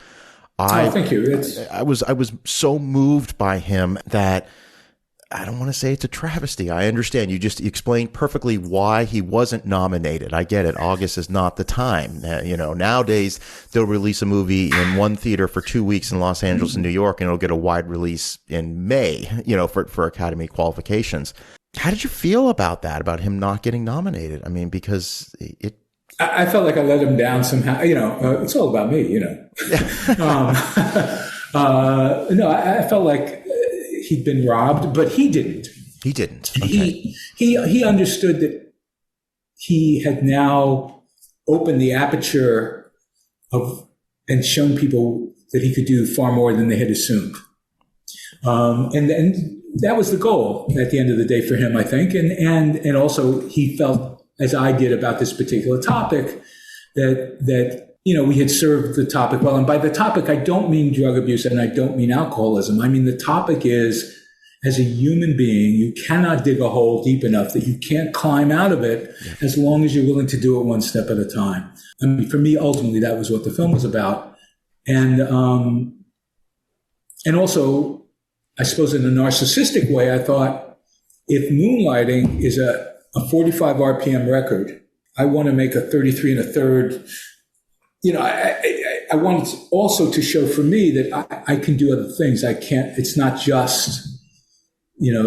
Thank you. I was so moved by him that I don't want to say it's a travesty. I understand. You just explained perfectly why he wasn't nominated. I get it. August is not the time. Nowadays they'll release a movie in one theater for 2 weeks in Los Angeles and New York, and it'll get a wide release in May, for Academy qualifications. How did you feel about that, about him not getting nominated? I mean, because I felt like I let him down somehow. It's all about me, No, I felt like he'd been robbed, but he didn't. He didn't. Okay. He understood that he had now opened the aperture and shown people that he could do far more than they had assumed. And that was the goal at the end of the day for him, I think. And also he felt, as I did about this particular topic, that we had served the topic well. And by the topic, I don't mean drug abuse and I don't mean alcoholism. I mean, the topic is, as a human being, you cannot dig a hole deep enough that you can't climb out of it as long as you're willing to do it one step at a time. I mean, for me, ultimately, that was what the film was about. And also, I suppose in a narcissistic way, I thought, if Moonlighting is a 45 RPM record, I want to make a 33 and a third. I wanted also to show for me that I can do other things. I can't, it's not just,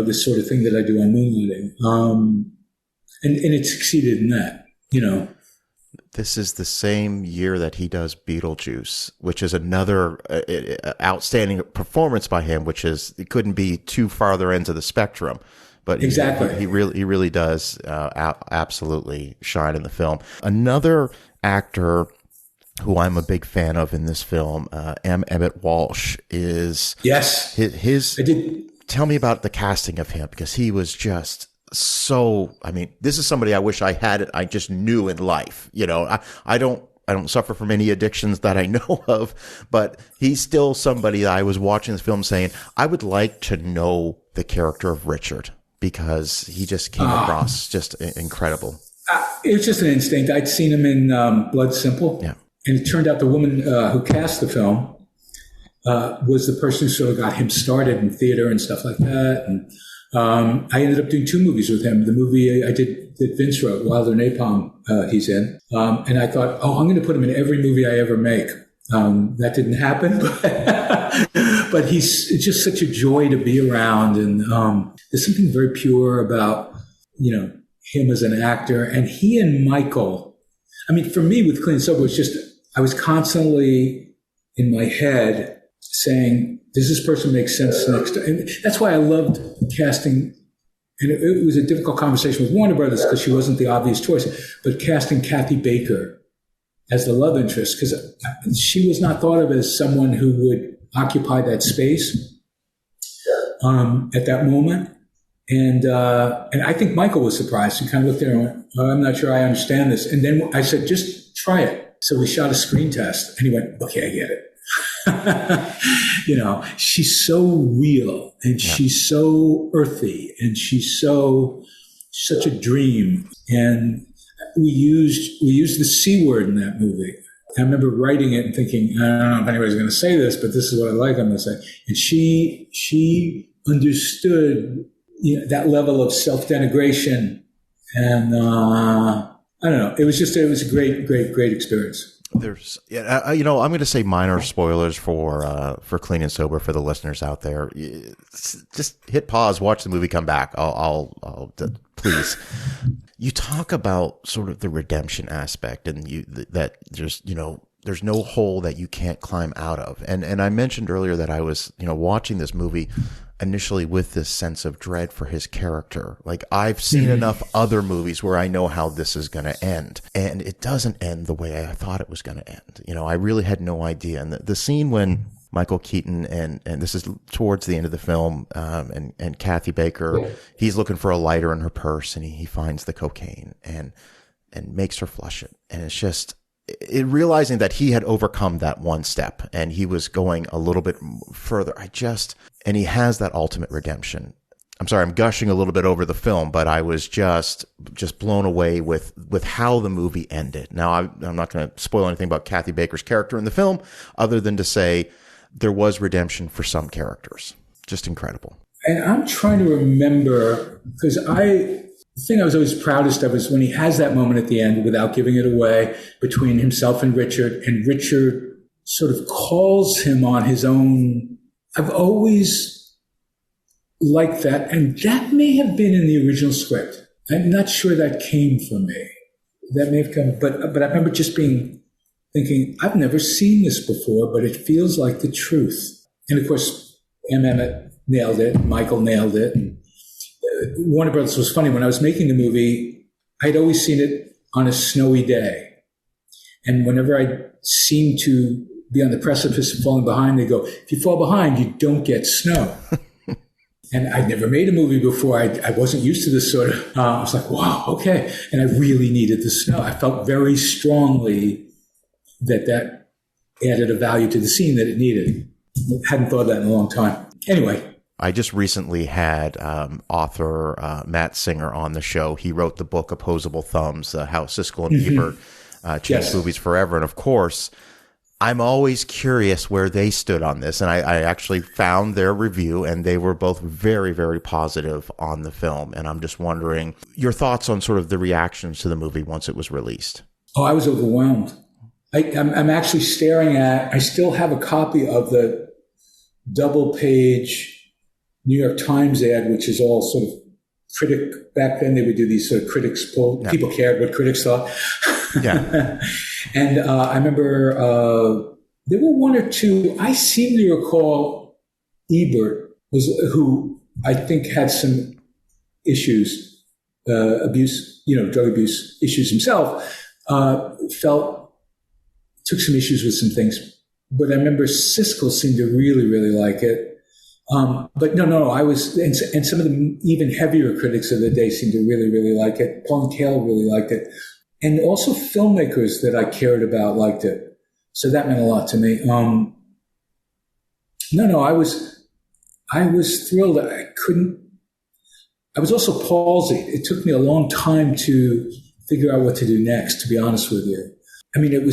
this sort of thing that I do on Moonlighting. And it succeeded in that, This is the same year that he does Beetlejuice, which is another outstanding performance by him, it couldn't be too farther ends of the spectrum. But exactly, he really does absolutely shine in the film. Another actor who I'm a big fan of in this film, M. Emmett Walsh, is yes. His I did. Tell me about the casting of him, because he was just so. I mean, this is somebody I wish I had it. I just knew in life. I don't suffer from any addictions that I know of, but he's still somebody that I was watching this film saying, I would like to know the character of Richard, because he just came across just incredible. It was just an instinct. I'd seen him in Blood Simple. Yeah. And it turned out the woman who cast the film was the person who sort of got him started in theater and stuff like that. And I ended up doing 2 movies with him. The movie I did that Vince wrote, Wilder Napalm, he's in. And I thought, I'm going to put him in every movie I ever make. That didn't happen, but it's just such a joy to be around. And there's something very pure about, him as an actor. And he and Michael, I mean, for me with Clean and Sober, it's just, I was constantly in my head saying, does this person make sense next to? And that's why I loved casting. And it was a difficult conversation with Warner Brothers because she wasn't the obvious choice, but casting Kathy Baker as the love interest, because she was not thought of as someone who would occupy that space at that moment. And I think Michael was surprised. He kind of looked at her and went, I'm not sure I understand this. And then I said, just try it. So we shot a screen test and he went, okay, I get it. She's so real and she's so earthy and she's such a dream. And we used the C word in that movie. I remember writing it and thinking, I don't know if anybody's going to say this, but this is what I like I'm going to say. And she understood that level of self-denigration. And I don't know. It was a great experience. There's, I'm going to say minor spoilers for Clean and Sober for the listeners out there. Just hit pause, watch the movie, come back. I'll please. You talk about sort of the redemption aspect, and that there's no hole that you can't climb out of. And I mentioned earlier that I was watching this movie initially with this sense of dread for his character. Like, I've seen enough other movies where I know how this is going to end, and it doesn't end the way I thought it was going to end. I really had no idea. And the scene when Michael Keaton and this is towards the end of the film, and Kathy Baker, he's looking for a lighter in her purse, and he finds the cocaine and makes her flush it. And it's just, realizing that he had overcome that one step and he was going a little bit further. And he has that ultimate redemption. I'm sorry, I'm gushing a little bit over the film, but I was just blown away with how the movie ended. Now, I'm not going to spoil anything about Kathy Baker's character in the film, other than to say there was redemption for some characters. Just incredible. And I'm trying to remember, because the thing I was always proudest of is when he has that moment at the end, without giving it away, between himself and Richard sort of calls him on his own. I've always liked that, and that may have been in the original script. I'm not sure that came from me. that may have come, but I remember just thinking, I've never seen this before, but it feels like the truth. And of course, M. Emmett nailed it, Michael nailed it. And Warner Brothers was funny. When I was making the movie, I'd always seen it on a snowy day. And whenever I seemed to be on the precipice of falling behind, they go, if you fall behind, you don't get snow. And I'd never made a movie before. I wasn't used to this sort of, I was like, wow, okay. And I really needed the snow. I felt very strongly that added a value to the scene that it needed. I hadn't thought of that in a long time. Anyway. I just recently had author Matt Singer on the show. He wrote the book Opposable Thumbs, How Siskel and Ebert changed movies forever. And of course, I'm always curious where they stood on this. And I actually found their review, and they were both very, very positive on the film. And I'm just wondering your thoughts on sort of the reactions to the movie once it was released. Oh, I was overwhelmed. I'm actually staring at, I still have a copy of the double-page New York Times ad, which is all sort of back then they would do these sort of critics poll. Yeah. People cared what critics thought. Yeah. And I remember there were one or two. I seem to recall Ebert who I think had some issues, abuse, drug abuse issues himself, took some issues with some things. But I remember Siskel seemed to really, really like it. But no, I was, and some of the even heavier critics of the day seemed to really, really like it. Paul and Cale really liked it. And also filmmakers that I cared about liked it. So that meant a lot to me. I was thrilled. I was also palsied. It took me a long time to figure out what to do next, to be honest with you. I mean,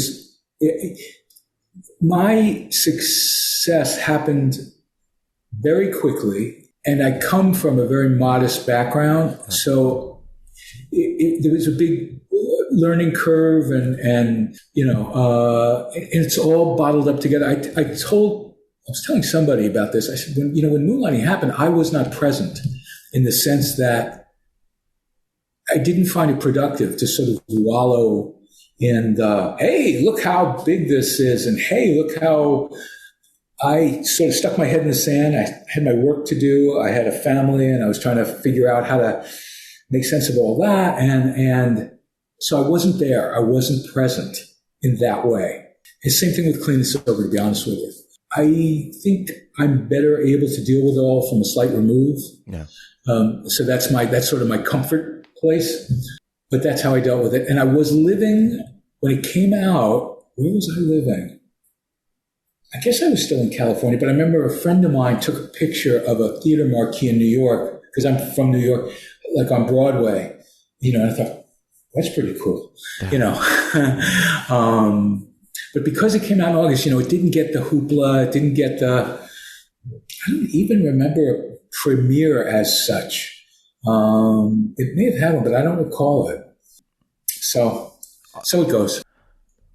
my success happened very quickly, and I come from a very modest background, so there was a big learning curve, and it's all bottled up together. I was telling somebody about this. I said, when Moonlighting happened, I was not present in the sense that I didn't find it productive to sort of wallow in the, hey, look how big this is, and hey, look how. I sort of stuck my head in the sand. I had my work to do. I had a family, and I was trying to figure out how to make sense of all that. And so I wasn't there. I wasn't present in that way. The same thing with Clean and Sober, to be honest with you. I think I'm better able to deal with it all from a slight remove. Yeah. So that's sort of my comfort place. But that's how I dealt with it. And I was living, when it came out, where was I living? I guess I was still in California, but I remember a friend of mine took a picture of a theater marquee in New York, because I'm from New York, like on Broadway, and I thought, that's pretty cool, But because it came out in August, it didn't get the hoopla, it didn't get I don't even remember a premiere as such. It may have had one, but I don't recall it. So it goes.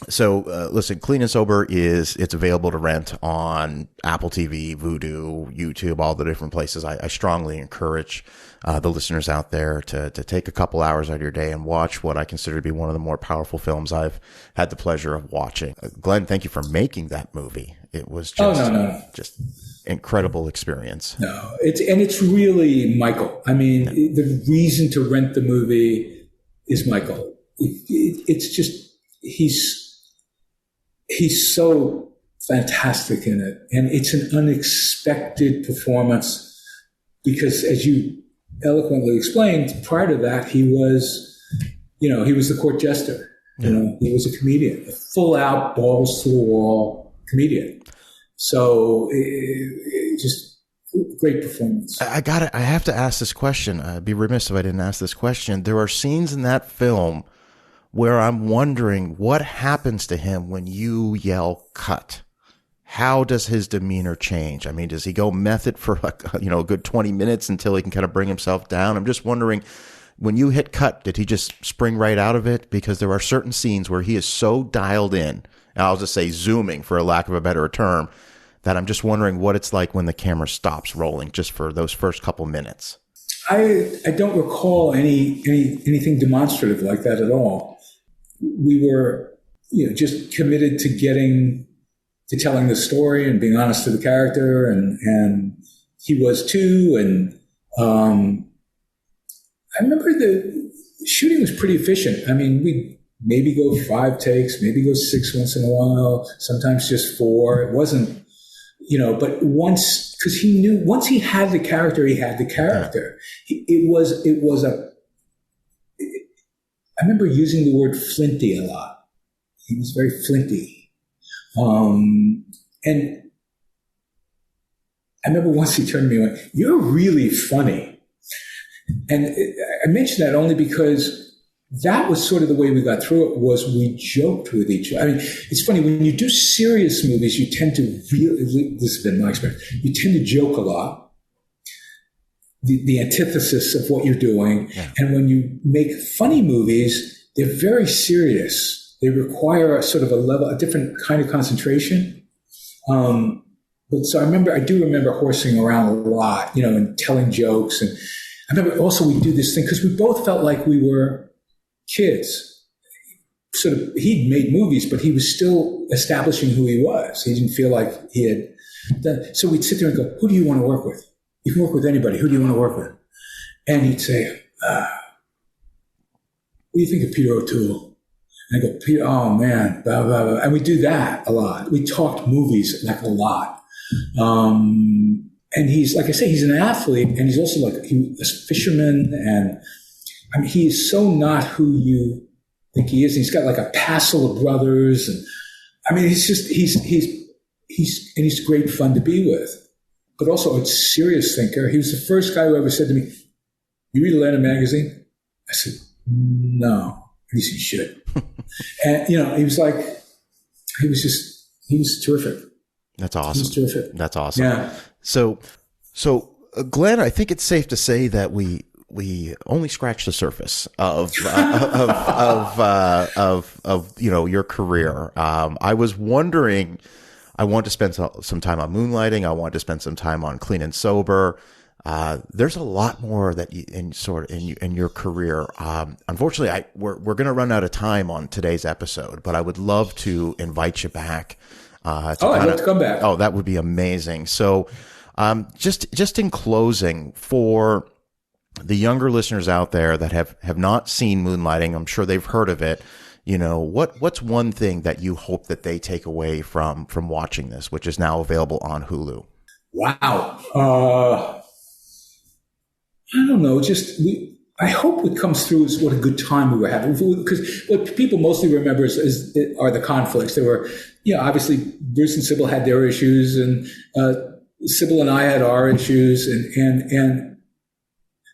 So, listen, Clean and Sober it's available to rent on Apple TV, Vudu, YouTube, all the different places. I strongly encourage the listeners out there to take a couple hours out of your day and watch what I consider to be one of the more powerful films I've had the pleasure of watching. Glenn, thank you for making that movie. It was just, just incredible experience. No, it's really Michael. I mean, the reason to rent the movie is Michael. It's just, he's so fantastic in it. And it's an unexpected performance because, as you eloquently explained, prior to that, he was the court jester. Yeah. He was a comedian, a full out, balls to the wall comedian. So just great performance. I have to ask this question. I'd be remiss if I didn't ask this question. There are scenes in that film where I'm wondering what happens to him when you yell cut. How does his demeanor change? I mean, does he go method for a good 20 minutes until he can kind of bring himself down? I'm just wondering, when you hit cut, did he just spring right out of it? Because there are certain scenes where he is so dialed in, and I'll just say zooming for a lack of a better term, that I'm just wondering what it's like when the camera stops rolling just for those first couple minutes. I don't recall anything demonstrative like that at all. we were, just committed to telling the story and being honest to the character, and he was too. And I remember the shooting was pretty efficient. I mean, we'd maybe go 5 takes, maybe go 6 once in a while, sometimes just 4. It wasn't, but once, because he knew, once he had the character, he had the character. I remember using the word flinty a lot. He was very flinty. And I remember once he turned to me and went, "You're really funny." And I mentioned that only because that was sort of the way we got through it, was we joked with each other. I mean, it's funny, when you do serious movies, you tend to really, this has been my experience, you tend to joke a lot, the antithesis of what you're doing. Yeah. And when you make funny movies, they're very serious. They require a sort of a different kind of concentration. But so I do remember horsing around a lot, and telling jokes. And I remember also we do this thing because we both felt like we were kids. Sort of, he'd made movies, but he was still establishing who he was. He didn't feel like he had done. So we'd sit there and go, "Who do you want to work with? You can work with anybody. Who do you want to work with?" And he'd say, "What do you think of Peter O'Toole?" And I go, "Peter, oh man, blah, blah, blah." And we do that a lot. We talked movies like a lot. And he's, like I say, he's an athlete, and he's also like a fisherman. And I mean, he is so not who you think he is. And he's got like a passel of brothers. And I mean, he's great fun to be with, but also a serious thinker. He was the first guy who ever said to me, "You read Atlanta magazine?" I said, "No." He said, "You should." And, he was like, he was terrific. That's awesome. He was terrific. That's awesome. Yeah. So Glenn, I think it's safe to say that we only scratched the surface of your career. I was wondering, I want to spend some time on Moonlighting. I want to spend some time on Clean and Sober. There's a lot more that in your career. Unfortunately, we're going to run out of time on today's episode, but I would love to invite you back. I'd love to come back. Oh, that would be amazing. So, just in closing, for the younger listeners out there that have not seen Moonlighting, I'm sure they've heard of it. What's one thing that you hope that they take away from watching this, which is now available on Hulu? Wow. I don't know. I hope what comes through is what a good time we were having. Because what people mostly remember are the conflicts. There were, obviously Bruce and Sybil had their issues, and Sybil and I had our issues,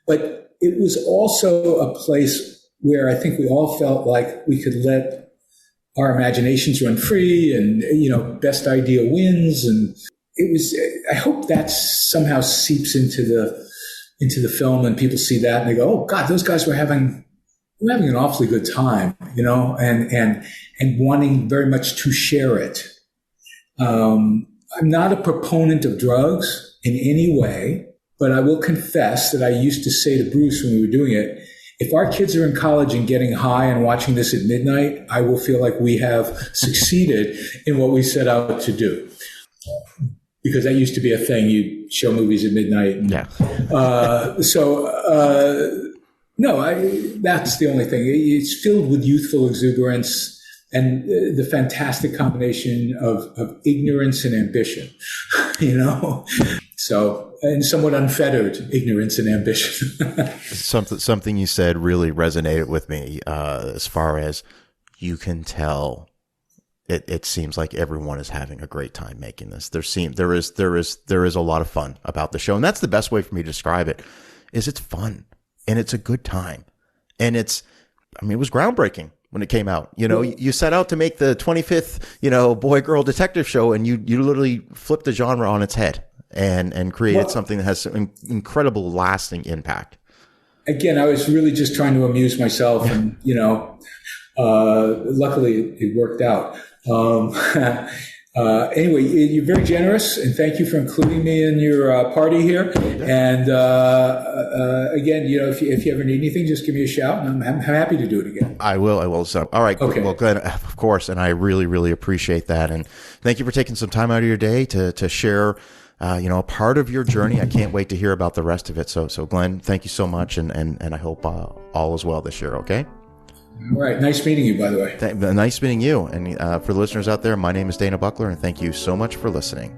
but it was also a place where I think we all felt like we could let our imaginations run free, and best idea wins. And it was. I hope that somehow seeps into the film, and people see that and they go, "Oh God, those guys were having an awfully good time," and wanting very much to share it. I'm not a proponent of drugs in any way, but I will confess that I used to say to Bruce when we were doing it, if our kids are in college and getting high and watching this at midnight, I will feel like we have succeeded in what we set out to do. Because that used to be a thing. You'd show movies at midnight. Yeah. That's the only thing. It's filled with youthful exuberance and the fantastic combination of ignorance and ambition, So, and somewhat unfettered ignorance and ambition. Something you said really resonated with me, as far as you can tell. It seems like everyone is having a great time making this. There is a lot of fun about the show, and that's the best way for me to describe it. Is it's fun and it's a good time, and it was groundbreaking when it came out. You set out to make the 25th boy-girl detective show, and you literally flipped the genre on its head and created something that has an incredible lasting impact. Again, I was really just trying to amuse myself, and luckily it worked out. Anyway, you're very generous, and thank you for including me in your party here. And again, if you ever need anything, just give me a shout, and I'm happy to do it again. I will. So, all right. Okay. Well, Glenn, of course, and I really, really appreciate that. And thank you for taking some time out of your day to share, a part of your journey. I can't wait to hear about the rest of it. So Glenn, thank you so much, and I hope all is well this year. Okay. All right. Nice meeting you, by the way. Nice meeting you. And for the listeners out there, my name is DanaBuckler, and thank you so much for listening.